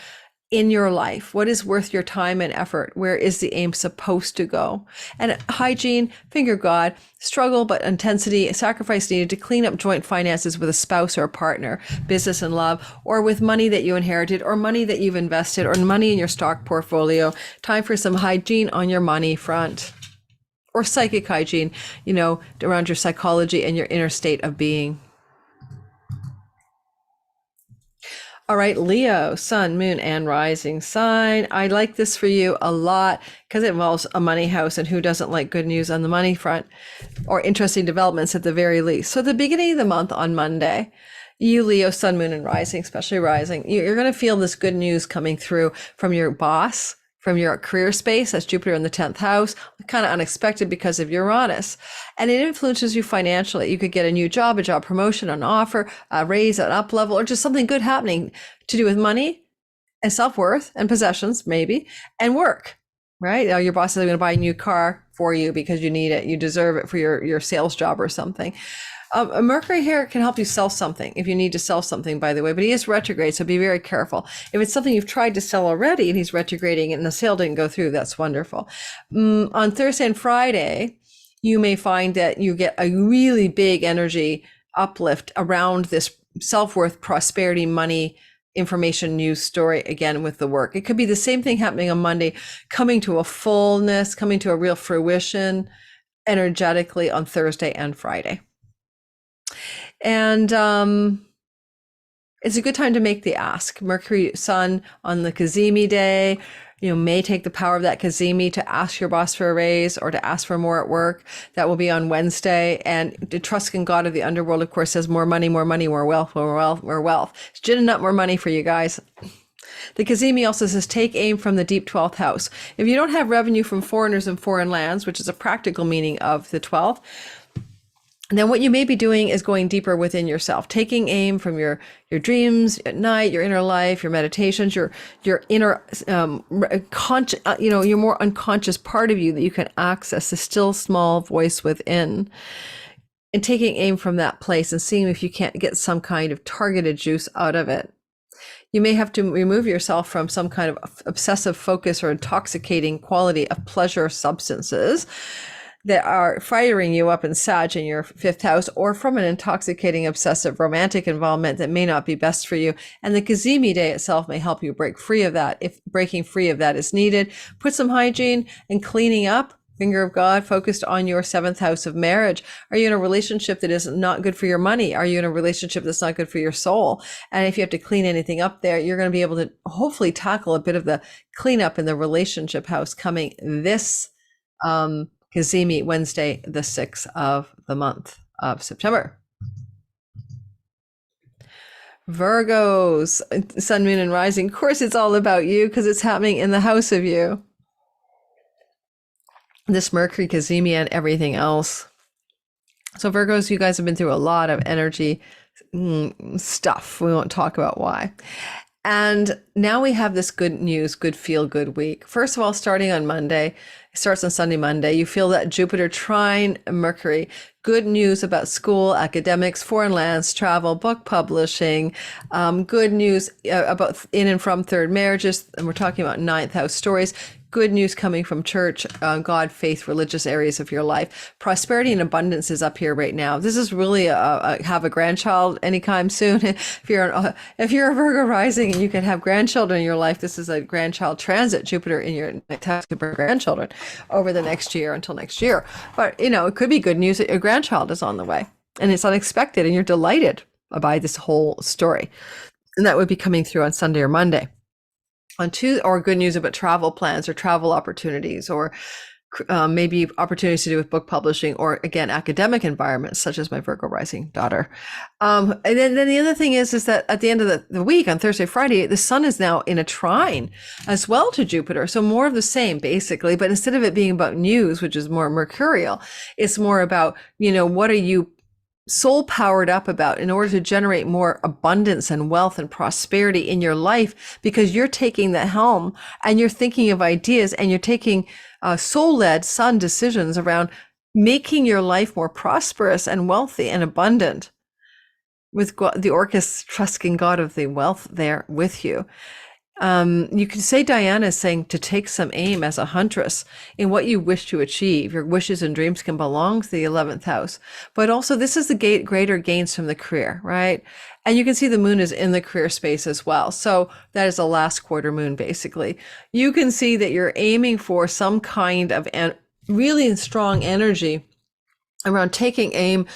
in your life. What is worth your time and effort? Where is the aim supposed to go? And hygiene, finger God, struggle but intensity, sacrifice needed to clean up joint finances with a spouse or a partner, business and love, or with money that you inherited, or money that you've invested, or money in your stock portfolio. Time for some hygiene on your money front. Or psychic hygiene, around your psychology and your inner state of being. All right, Leo, sun, moon, and rising sign. I like this for you a lot because it involves a money house, and who doesn't like good news on the money front or interesting developments at the very least. So the beginning of the month on Monday, you Leo, sun, moon, and rising, especially rising, you're going to feel this good news coming through from your boss, from your career space. That's Jupiter in the 10th house, kind of unexpected because of Uranus. And it influences you financially. You could get a new job, a job promotion, an offer, a raise, an up level, or just something good happening to do with money and self-worth and possessions, maybe, and work, right? Your boss is going to buy a new car for you because you need it. You deserve it for your sales job or something. Mercury here can help you sell something if you need to sell something, by the way, but he is retrograde, so be very careful. If it's something you've tried to sell already and he's retrograding and the sale didn't go through, that's wonderful. On Thursday and Friday, you may find that you get a really big energy uplift around this self-worth, prosperity, money, information, news story, again, with the work. It could be the same thing happening on Monday, coming to a fullness, coming to a real fruition energetically on Thursday and Friday. And it's a good time to make the ask. Mercury, sun on the Cazimi day, may take the power of that Cazimi to ask your boss for a raise or to ask for more at work. That will be on Wednesday. And the trust in God of the underworld, of course, says more money, more wealth, more wealth, more wealth. It's ginning up more money for you guys. The Cazimi also says, take aim from the deep 12th house. If you don't have revenue from foreigners and foreign lands, which is a practical meaning of the 12th, then what you may be doing is going deeper within yourself, taking aim from your dreams at night, your inner life, your meditations, your inner your more unconscious part of you that you can access, the still small voice within, and taking aim from that place and seeing if you can't get some kind of targeted juice out of it. You may have to remove yourself from some kind of obsessive focus or intoxicating quality of pleasure substances that are firing you up in Sag in your 5th house, or from an intoxicating, obsessive, romantic involvement that may not be best for you. And the Cazimi day itself may help you break free of that if breaking free of that is needed. Put some hygiene and cleaning up, finger of God, focused on your 7th house of marriage. Are you in a relationship that is not good for your money? Are you in a relationship that's not good for your soul? And if you have to clean anything up there, you're going to be able to hopefully tackle a bit of the cleanup in the relationship house coming this Cazimi Wednesday, the 6th of the month of September. Virgos, sun, moon, and rising. Of course, it's all about you because it's happening in the house of you. This Mercury, Cazimi, and everything else. So Virgos, you guys have been through a lot of energy stuff. We won't talk about why. And now we have this good news, good feel good week. First of all, starting on Monday, it starts on Sunday, Monday, you feel that Jupiter trine Mercury. Good news about school, academics, foreign lands, travel, book publishing. Good news about in and from third marriages. And we're talking about 9th house stories. Good news coming from church, God, faith, religious areas of your life. Prosperity and abundance is up here right now. This is really have a grandchild anytime soon. If you're a Virgo rising and you can have grandchildren in your life, this is a grandchild transit. Jupiter in your house to bring grandchildren over the next year until next year. But it could be good news that your grandchild is on the way and it's unexpected and you're delighted by this whole story. And that would be coming through on Sunday or Monday. on Tuesday, or good news about travel plans or travel opportunities, or maybe opportunities to do with book publishing, or again, academic environments, such as my Virgo rising daughter. And then the other thing is that at the end of the week, on Thursday, Friday, the sun is now in a trine as well to Jupiter. So more of the same, basically. But instead of it being about news, which is more mercurial, it's more about, what are you soul powered up about in order to generate more abundance and wealth and prosperity in your life, because you're taking the helm and you're thinking of ideas, and you're taking soul-led sun decisions around making your life more prosperous and wealthy and abundant, with the Orcus, Trusking God of the wealth there with you. You can say Diana is saying to take some aim as a huntress in what you wish to achieve. Your wishes and dreams can belong to the 11th house, but also this is the greater gains from the career, right? And you can see the moon is in the career space as well. So that is a last quarter moon, basically. You can see that you're aiming for some kind of really strong energy around taking aim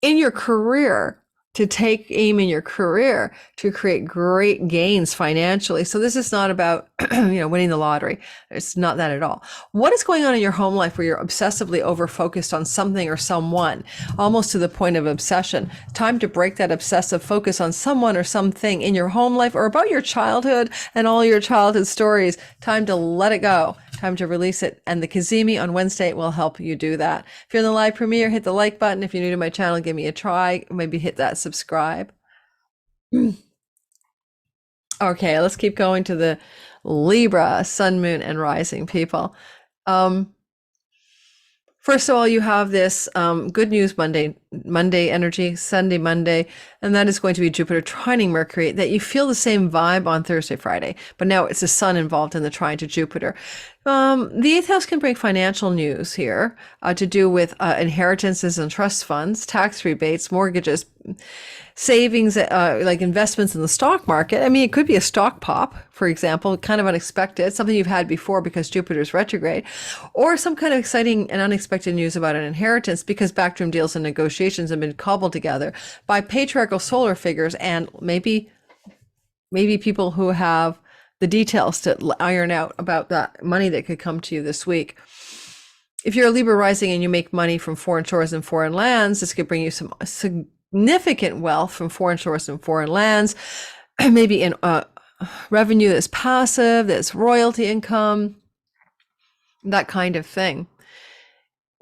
in your career, to take aim in your career to create great gains financially. So this is not about, winning the lottery. It's not that at all. What is going on in your home life where you're obsessively over-focused on something or someone, almost to the point of obsession? Time to break that obsessive focus on someone or something in your home life, or about your childhood and all your childhood stories. Time to let it go. Time to release it. And the Cazimi on Wednesday will help you do that. If you're in the live premiere, hit the like button. If you're new to my channel, give me a try. Maybe hit that subscribe. Okay, let's keep going to the Libra, sun, moon, and rising people. First of all, you have this good news Monday energy, Sunday, Monday, and that is going to be Jupiter trining Mercury, that you feel the same vibe on Thursday, Friday, but now it's the sun involved in the trine to Jupiter. The 8th house can bring financial news here to do with inheritances and trust funds, tax rebates, mortgages, savings, like investments in the stock market. I mean, it could be a stock pop, for example, kind of unexpected, something you've had before because Jupiter's retrograde, or some kind of exciting and unexpected news about an inheritance because backroom deals and negotiations have been cobbled together by patriarchal solar figures, and maybe people who have the details to iron out about that money that could come to you this week. If you're a Libra rising and you make money from foreign shores and foreign lands, this could bring you some significant wealth from foreign shores and foreign lands, maybe in revenue that's passive, that's royalty income, that kind of thing.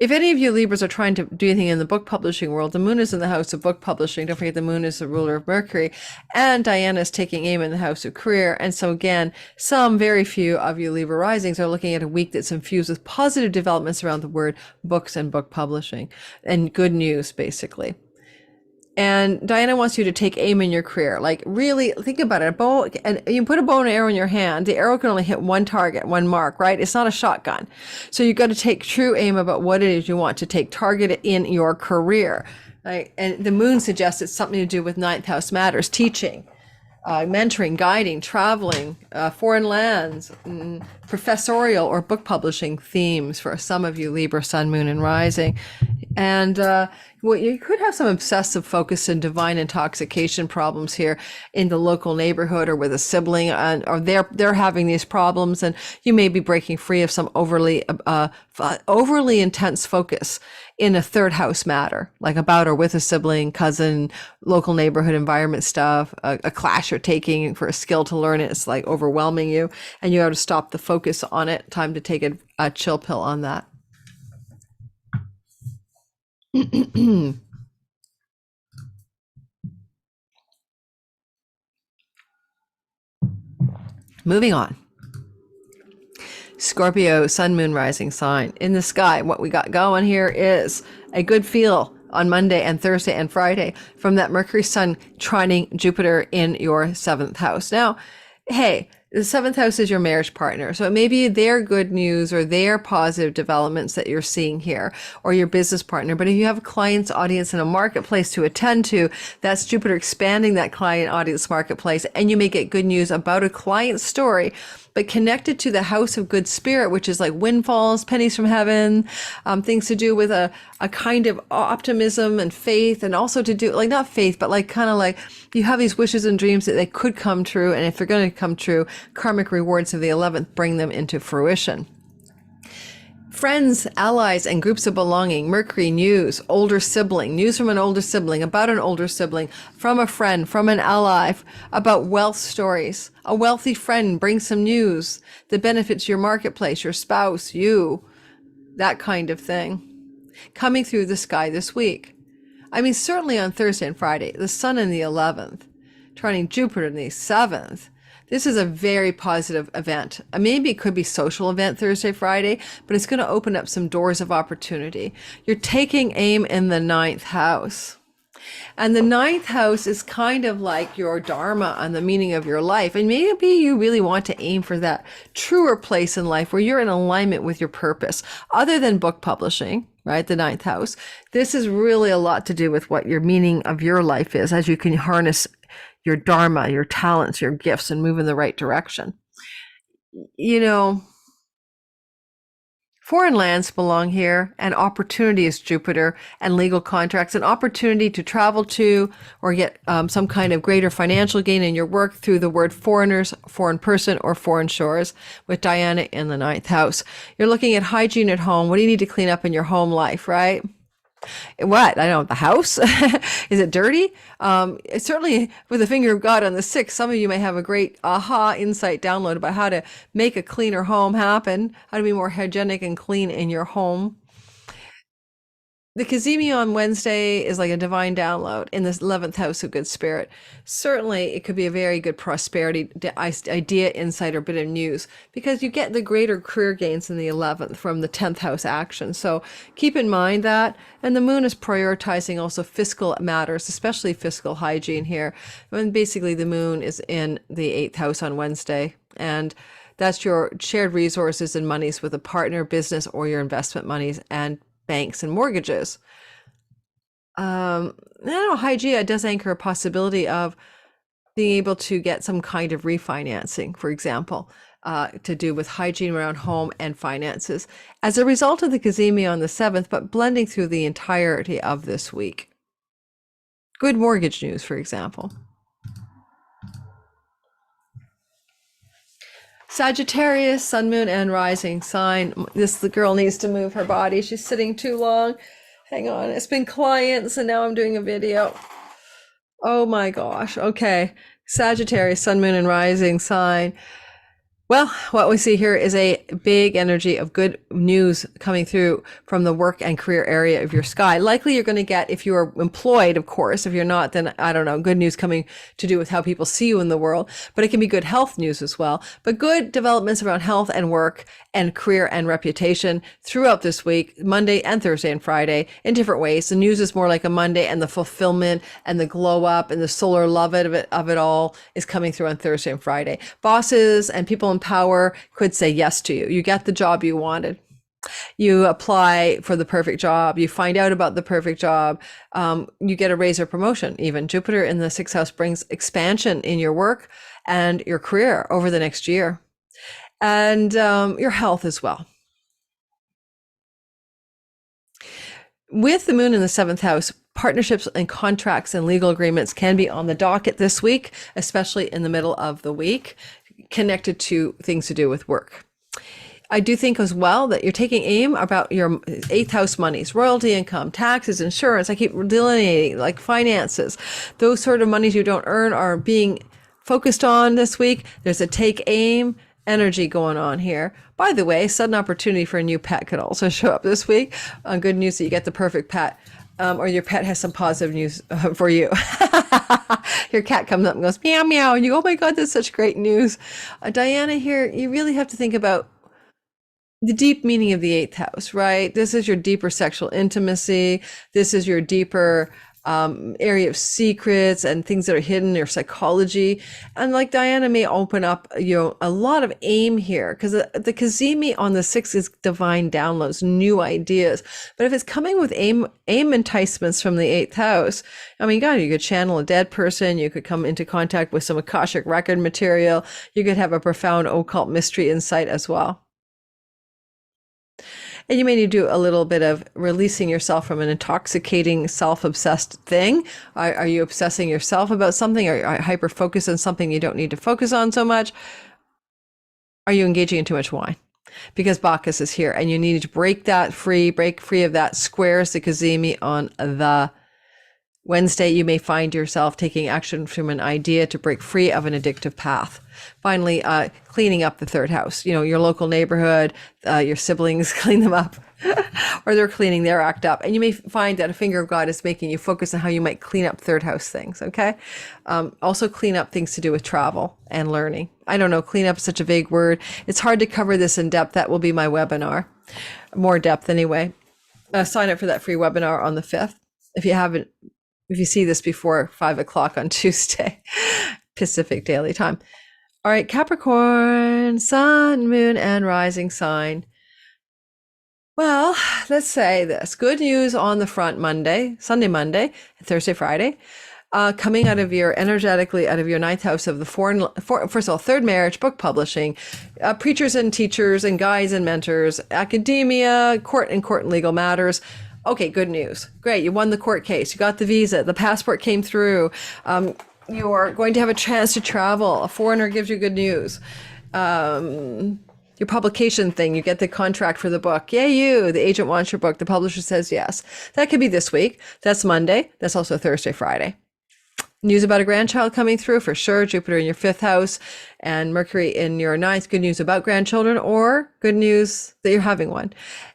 If any of you Libras are trying to do anything in the book publishing world, the moon is in the house of book publishing. Don't forget the moon is the ruler of Mercury, and Diana is taking aim in the house of career. And so again, very few of you Libra risings are looking at a week that's infused with positive developments around the word books and book publishing and good news, basically. And Diana wants you to take aim in your career. Like, really think about it. A bow, and you put a bow and arrow in your hand. The arrow can only hit one target, one mark, right? It's not a shotgun. So you've got to take true aim about what it is you want to take target in your career. Right? And the moon suggests it's something to do with 9th house matters, teaching, mentoring, guiding, traveling, foreign lands, professorial or book publishing themes for some of you Libra, sun, moon, and rising. And you could have some obsessive focus and divine intoxication problems here in the local neighborhood or with a sibling, or they're having these problems, and you may be breaking free of some overly intense focus in a 3rd house matter, like about or with a sibling, cousin, local neighborhood environment stuff, a class you're taking for a skill to learn it. It's like overwhelming you, and you have to stop the focus on it. Time to take a chill pill on that. Moving on. Scorpio, sun, moon, rising sign. In the sky, what we got going here is a good feel on Monday and Thursday and Friday from that Mercury sun trining Jupiter in your 7th house. Now, hey, the 7th house is your marriage partner. So it may be their good news or their positive developments that you're seeing here, or your business partner. But if you have a client's audience and a marketplace to attend to, that's Jupiter expanding that client audience marketplace, and you may get good news about a client story but connected to the house of good spirit, which is like windfalls, pennies from heaven, things to do with a kind of optimism and faith, and also to do like not faith, but like kind of like you have these wishes and dreams that they could come true. And if they're going to come true, karmic rewards of the 11th bring them into fruition. Friends, allies, and groups of belonging. Mercury, news, older sibling, news from an older sibling, about an older sibling, from a friend, from an ally, about wealth stories. A wealthy friend brings some news that benefits your marketplace, your spouse, you, that kind of thing. Coming through the sky this week. I mean, certainly on Thursday and Friday, the sun in the 11th, trining Jupiter in the 7th. This is a very positive event. Maybe it could be social event Thursday, Friday, but it's going to open up some doors of opportunity. You're taking aim in the 9th house. And the 9th house is kind of like your dharma and the meaning of your life. And maybe you really want to aim for that truer place in life where you're in alignment with your purpose, other than book publishing, right? The 9th house. This is really a lot to do with what your meaning of your life is, as you can harness your dharma, your talents, your gifts, and move in the right direction. You know, foreign lands belong here, and opportunity is Jupiter, and legal contracts, an opportunity to travel to or get some kind of greater financial gain in your work through the word foreigners, foreign person, or foreign shores, with Diana in the 9th house. You're looking at hygiene at home. What do you need to clean up in your home life, right? What? I don't know, the house? Is it dirty? Certainly with the finger of God on the 6th, some of you may have a great aha insight download about how to make a cleaner home happen, how to be more hygienic and clean in your home. The Cazimi on Wednesday is like a divine download in this 11th house of good spirit. Certainly, it could be a very good prosperity idea, insight, or bit of news, because you get the greater career gains in the 11th from the 10th house action. So keep in mind that. And the moon is prioritizing also fiscal matters, especially fiscal hygiene here. And basically, the moon is in the 8th house on Wednesday. And that's your shared resources and monies with a partner, business, or your investment monies, and banks and mortgages. I don't know, Hygeia does anchor a possibility of being able to get some kind of refinancing, for example, to do with hygiene around home and finances as a result of the Cazimi on the 7th, but blending through the entirety of this week. Good mortgage news, for example. Sagittarius, sun, moon, and rising sign. The girl needs to move her body. She's sitting too long. Hang on. It's been clients, and now I'm doing a video. Oh my gosh. Okay. Sagittarius, sun, moon, and rising sign. Well, what we see here is a big energy of good news coming through from the work and career area of your sky. Likely you're going to get, if you are employed, of course. If you're not, then I don't know, good news coming to do with how people see you in the world. But it can be good health news as well. But good developments around health and work and career and reputation throughout this week, Monday and Thursday and Friday, in different ways. The news is more like a Monday, and the fulfillment and the glow up and the solar love of it all is coming through on Thursday and Friday. Bosses and people in power could say yes to you. You get the job you wanted. You apply for the perfect job. You find out about the perfect job. You get a raise or promotion. Even Jupiter in the 6th house brings expansion in your work and your career over the next year, and your health as well. With the moon in the 7th house, partnerships and contracts and legal agreements can be on the docket this week, especially in the middle of the week, connected to things to do with work. I do think as well that you're taking aim about your 8th house monies, royalty income, taxes, insurance. I keep delineating like finances. Those sort of monies you don't earn are being focused on this week. There's a take aim energy going on here. By the way, sudden opportunity for a new pet could also show up this week. Good news that you get the perfect pet. Or your pet has some positive news for you. Your cat comes up and goes, meow, meow. And you go, oh my God, that's such great news. Diana here, you really have to think about the deep meaning of the 8th house, right? This is your deeper sexual intimacy. This is your deeper area of secrets and things that are hidden, or psychology. And like Diana may open up, a lot of aim here, because the Cazimi on the 6th is divine downloads, new ideas. But if it's coming with aim enticements from the 8th house, I mean, God, you could channel a dead person. You could come into contact with some Akashic record material. You could have a profound occult mystery insight as well. And you may need to do a little bit of releasing yourself from an intoxicating, self-obsessed thing. Are you obsessing yourself about something? Are you hyper-focused on something you don't need to focus on so much? Are you engaging in too much wine? Because Bacchus is here, and you need to break free of that. Squares the Cazimi on the Wednesday. You may find yourself taking action from an idea to break free of an addictive path. Finally, cleaning up the 3rd house, your local neighborhood, your siblings, clean them up, or they're cleaning their act up. And you may find that a finger of God is making you focus on how you might clean up 3rd house things. Okay. Also clean up things to do with travel and learning. I don't know. Clean up is such a vague word. It's hard to cover this in depth. That will be my webinar, more depth anyway. Sign up for that free webinar on the 5th. If you see this before 5 o'clock on Tuesday, Pacific Daily Time. All right, Capricorn, sun, moon, and rising sign. Well, let's say this. Good news on the front Sunday, Monday, Thursday, Friday. Coming energetically out of your 9th house of the first of all, 3rd marriage, book publishing, preachers and teachers and guides and mentors, academia, court and legal matters. Okay, good news. Great. You won the court case. You got the visa. The passport came through. You're going to have a chance to travel. A foreigner gives you good news. Your publication thing, you get the contract for the book. Yay, you. The agent wants your book. The publisher says yes. That could be this week. That's Monday. That's also Thursday, Friday. News about a grandchild coming through for sure. Jupiter in your 5th house and Mercury in your 9th. Good news about grandchildren, or good news that you're having one.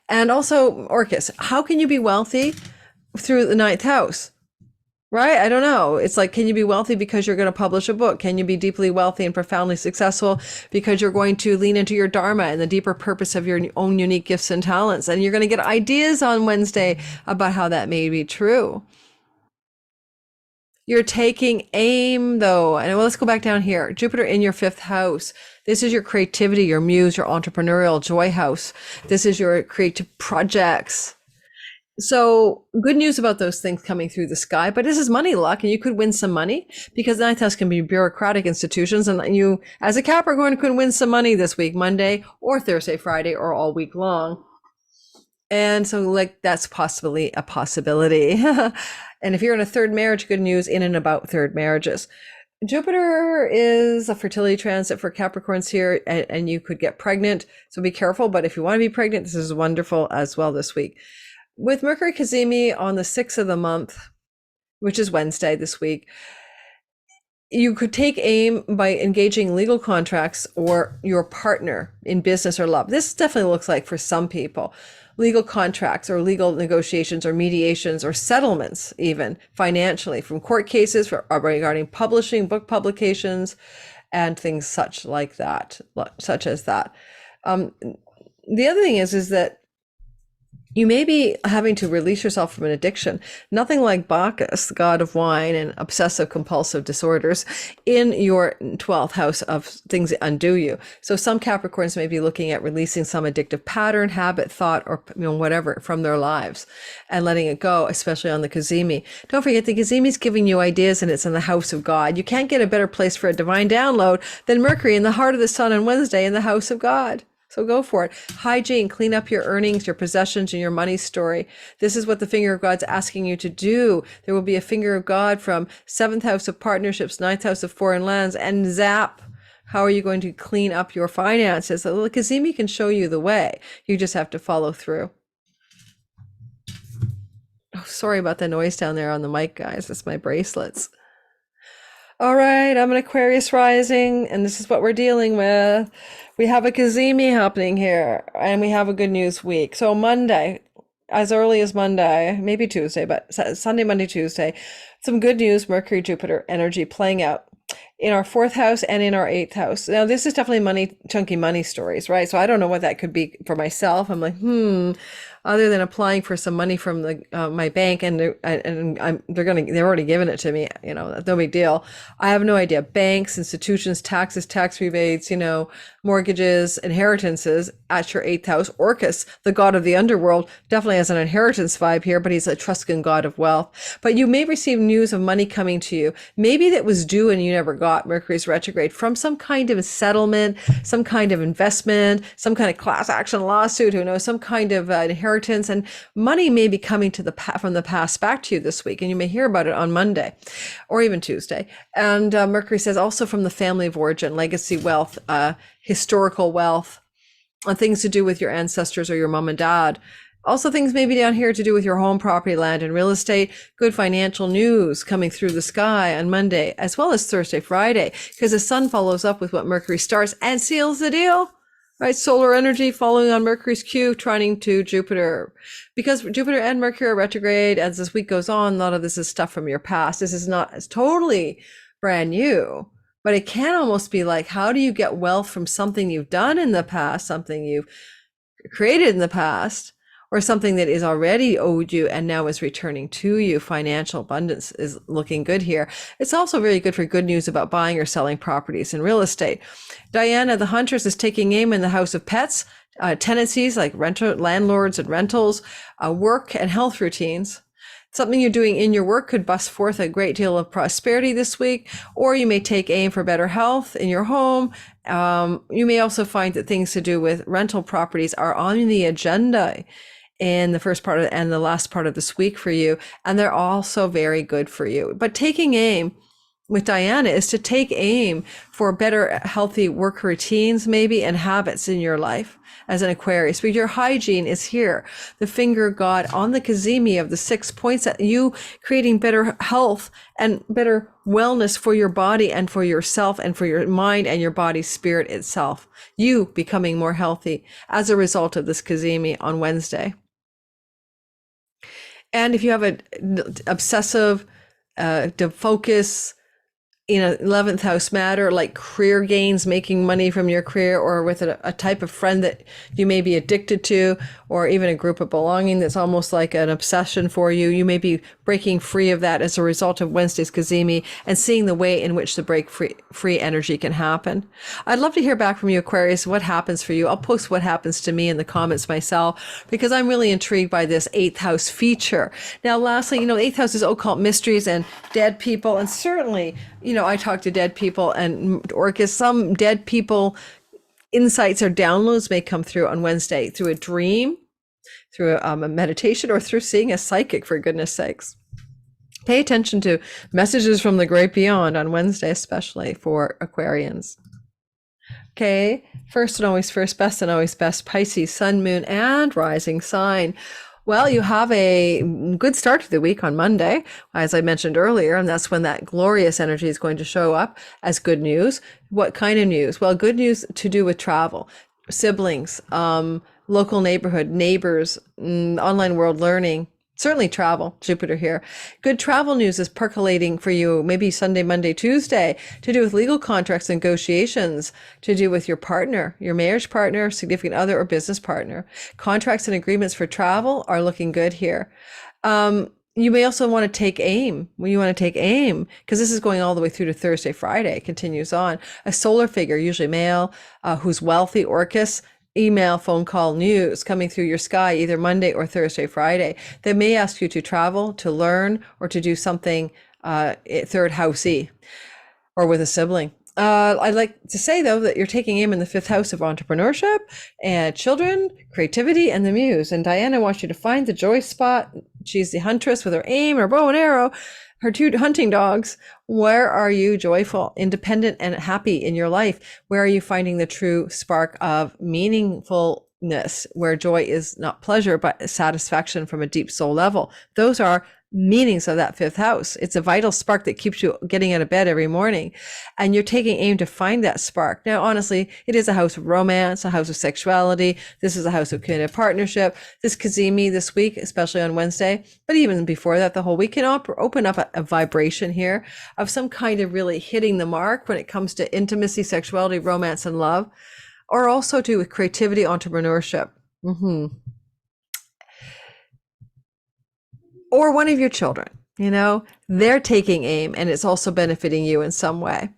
And also Orcus. How can you be wealthy through the 9th house? Right? I don't know. It's like, can you be wealthy because you're going to publish a book? Can you be deeply wealthy and profoundly successful because you're going to lean into your dharma and the deeper purpose of your own unique gifts and talents? And you're going to get ideas on Wednesday about how that may be true. You're taking aim though. And let's go back down here. Jupiter in your 5th house. This is your creativity, your muse, your entrepreneurial joy house. This is your creative projects. So good news about those things coming through the sky, but this is money luck, and you could win some money because the 9th house can be bureaucratic institutions, and you as a Capricorn could win some money this week, Monday or Thursday, Friday, or all week long. And so that's possibly a possibility. And if you're in a 3rd marriage, good news in and about 3rd marriages. Jupiter is a fertility transit for Capricorns here, and you could get pregnant. So be careful. But if you want to be pregnant, this is wonderful as well this week. With Mercury Cazimi on the 6th of the month, which is Wednesday this week, you could take aim by engaging legal contracts or your partner in business or love. This definitely looks like for some people, legal contracts or legal negotiations or mediations or settlements, even financially, from court cases regarding publishing, book publications, and things such as that. The other thing is that you may be having to release yourself from an addiction. Nothing like Bacchus, the god of wine and obsessive compulsive disorders, in your 12th house of things that undo you. So some Capricorns may be looking at releasing some addictive pattern, habit, thought, or whatever from their lives and letting it go, especially on the Cazimi. Don't forget, the Cazimi is giving you ideas, and it's in the house of God. You can't get a better place for a divine download than Mercury in the heart of the sun on Wednesday in the house of God. So go for it. Hygiene, clean up your earnings, your possessions, and your money story. This is what the finger of God's asking you to do. There will be a finger of God from 7th house of partnerships, 9th house of foreign lands, and zap. How are you going to clean up your finances? The Cazimi can show you the way. You just have to follow through. Oh, sorry about the noise down there on the mic, guys. That's my bracelets. All right, I'm an Aquarius rising, and this is what we're dealing with. We have a Cazimi happening here, and we have a good news week. So Monday, as early as Monday, maybe Tuesday, but Sunday, Monday, Tuesday, some good news, Mercury, Jupiter energy playing out in our 4th house and in our 8th house. Now, this is definitely chunky money stories, right? So I don't know what that could be for myself. I'm like, other than applying for some money from my bank, and they're already giving it to me. That's no big deal. I have no idea. Banks, institutions, taxes, tax rebates, mortgages, inheritances at your 8th house. Orcus, the god of the underworld, definitely has an inheritance vibe here, but he's a Etruscan god of wealth. But you may receive news of money coming to you, maybe that was due and you never got. Mercury's retrograde, from some kind of settlement, some kind of investment, some kind of class action lawsuit, who knows, some kind of inheritance, and money may be coming from the past back to you this week, and you may hear about it on Monday or even Tuesday. And Mercury says also from the family of origin, legacy wealth, historical wealth, things to do with your ancestors or your mom and dad. Also things maybe down here to do with your home, property, land, and real estate. Good financial news coming through the sky on Monday, as well as Thursday, Friday, because the sun follows up with what Mercury starts and seals the deal. Right, solar energy following on Mercury's cue, trining to Jupiter. Because Jupiter and Mercury are retrograde, as this week goes on, a lot of this is stuff from your past. This is not as totally brand new, but it can almost be like, how do you get wealth from something you've done in the past, something you've created in the past, or something that is already owed you and now is returning to you? Financial abundance is looking good here. It's also very good for good news about buying or selling properties and real estate. Diana, the huntress, is taking aim in the house of pets, tenancies like landlords and rentals, work and health routines. Something you're doing in your work could bust forth a great deal of prosperity this week, or you may take aim for better health in your home. You may also find that things to do with rental properties are on the agenda in the first part and the last part of this week for you, and they're also very good for you. But taking aim with Diana is to take aim for better, healthy work routines, maybe, and habits in your life as an Aquarius. But your hygiene is here. The finger god on the Cazimi of the 6 points at you creating better health and better wellness for your body and for yourself and for your mind and your body spirit itself. You becoming more healthy as a result of this Cazimi on Wednesday. And if you have an obsessive focus in an 11th house matter, like career gains, making money from your career, or with a type of friend that you may be addicted to, or even a group of belonging that's almost like an obsession for you, you may be breaking free of that as a result of Wednesday's Cazimi and seeing the way in which the break free energy can happen. I'd love to hear back from you, Aquarius, what happens for you. I'll post what happens to me in the comments myself, because I'm really intrigued by this 8th house feature. Now, lastly, 8th house is occult mysteries and dead people, and certainly, I talk to dead people and Orcus. Some dead people insights or downloads may come through on Wednesday through a dream, through a meditation, or through seeing a psychic, for goodness sakes. Pay attention to messages from the great beyond on Wednesday, especially for Aquarians. Okay, first and always first, best and always best, Pisces, sun, moon, and rising sign. Well, you have a good start to the week on Monday, as I mentioned earlier, and that's when that glorious energy is going to show up as good news. What kind of news? Well, good news to do with travel, siblings, local neighborhood, neighbors, online world learning, certainly travel, Jupiter here. Good travel news is percolating for you, maybe Sunday, Monday, Tuesday, to do with legal contracts, negotiations, to do with your partner, your marriage partner, significant other, or business partner. Contracts and agreements for travel are looking good here. You may also want to take aim. You want to take aim, because this is going all the way through to Thursday, Friday, it continues on. A solar figure, usually male, who's wealthy, Orcus, email, phone call, news coming through your sky, either Monday or Thursday, Friday. They may ask you to travel, to learn, or to do something third housey, or with a sibling. I'd like to say, though, that you're taking aim in the 5th house of entrepreneurship and children, creativity, and the muse. And Diana wants you to find the joy spot. She's the huntress with her aim, her bow and arrow, her 2 hunting dogs. Where are you joyful, independent, and happy in your life? Where are you finding the true spark of meaningfulness, where joy is not pleasure, but satisfaction from a deep soul level? Those are meanings of that 5th house. It's a vital spark that keeps you getting out of bed every morning, and you're taking aim to find that spark. Now, honestly, it is a house of romance, a house of sexuality. This is a house of committed partnership. This Cazimi this week, especially on Wednesday, but even before that, the whole week can open up a vibration here of some kind of really hitting the mark when it comes to intimacy, sexuality, romance, and love, or also to with creativity, entrepreneurship. or one of your children, you know, they're taking aim and it's also benefiting you in some way.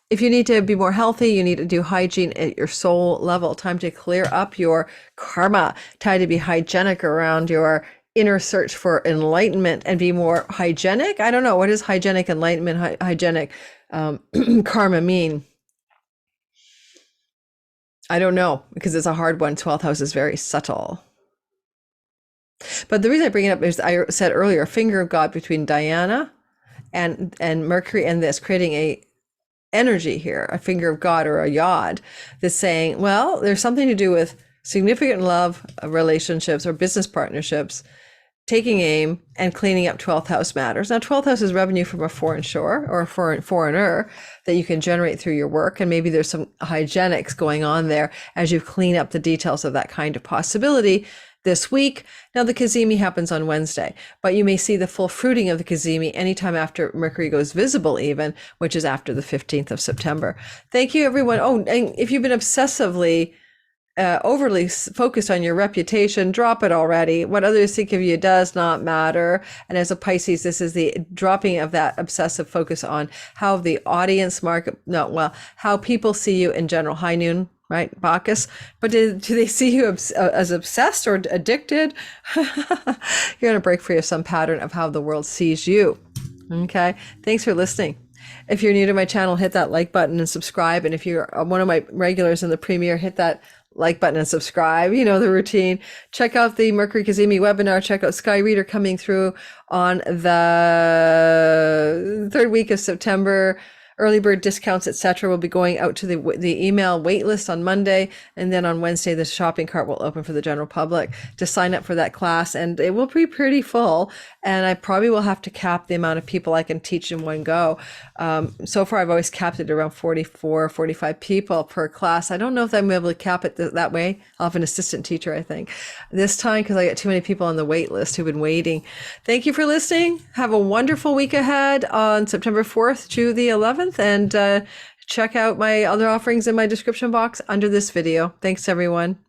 If you need to be more healthy, you need to do hygiene at your soul level. Time to clear up your karma. Time to be hygienic around your inner search for enlightenment and be more hygienic. I don't know. What does hygienic, enlightenment, hygienic karma mean? I don't know, because it's a hard one. 12th house is very subtle. But the reason I bring it up is I said earlier, finger of God between Diana and Mercury and this, creating a energy here, a finger of God or a yod, that's saying, well, there's something to do with significant love relationships or business partnerships, taking aim and cleaning up 12th house matters. Now, 12th house is revenue from a foreign shore or a foreigner that you can generate through your work. And maybe there's some hygienics going on there as you clean up the details of that kind of possibility this week. Now, the Cazimi happens on Wednesday, but you may see the full fruiting of the Cazimi anytime after Mercury goes visible even, which is after the 15th of September. Thank you, everyone. Oh, and if you've been obsessively overly focused on your reputation, drop it already. What others think of you does not matter. And as a Pisces, this is the dropping of that obsessive focus on how the audience how people see you in general. High noon, right? Bacchus. But do they see you as obsessed or addicted? You're going to break free of some pattern of how the world sees you. Okay. Thanks for listening. If you're new to my channel, hit that like button and subscribe. And if you're one of my regulars in the premiere, hit that like button and subscribe. You know the routine. Check out the Mercury Cazimi webinar. Check out Sky Reader coming through on the third week of September. Early bird discounts, etc., will be going out to the email wait list on Monday, and then on Wednesday the shopping cart will open for the general public to sign up for that class, and it will be pretty full, and I probably will have to cap the amount of people I can teach in one go. So far I've always capped it around 44, 45 people per class. I don't know if I'm able to cap it that way. I'll have an assistant teacher, I think, this time, because I got too many people on the wait list who've been waiting. Thank you for listening. Have a wonderful week ahead on September 4th to the 11th. And check out my other offerings in my description box under this video. Thanks, everyone.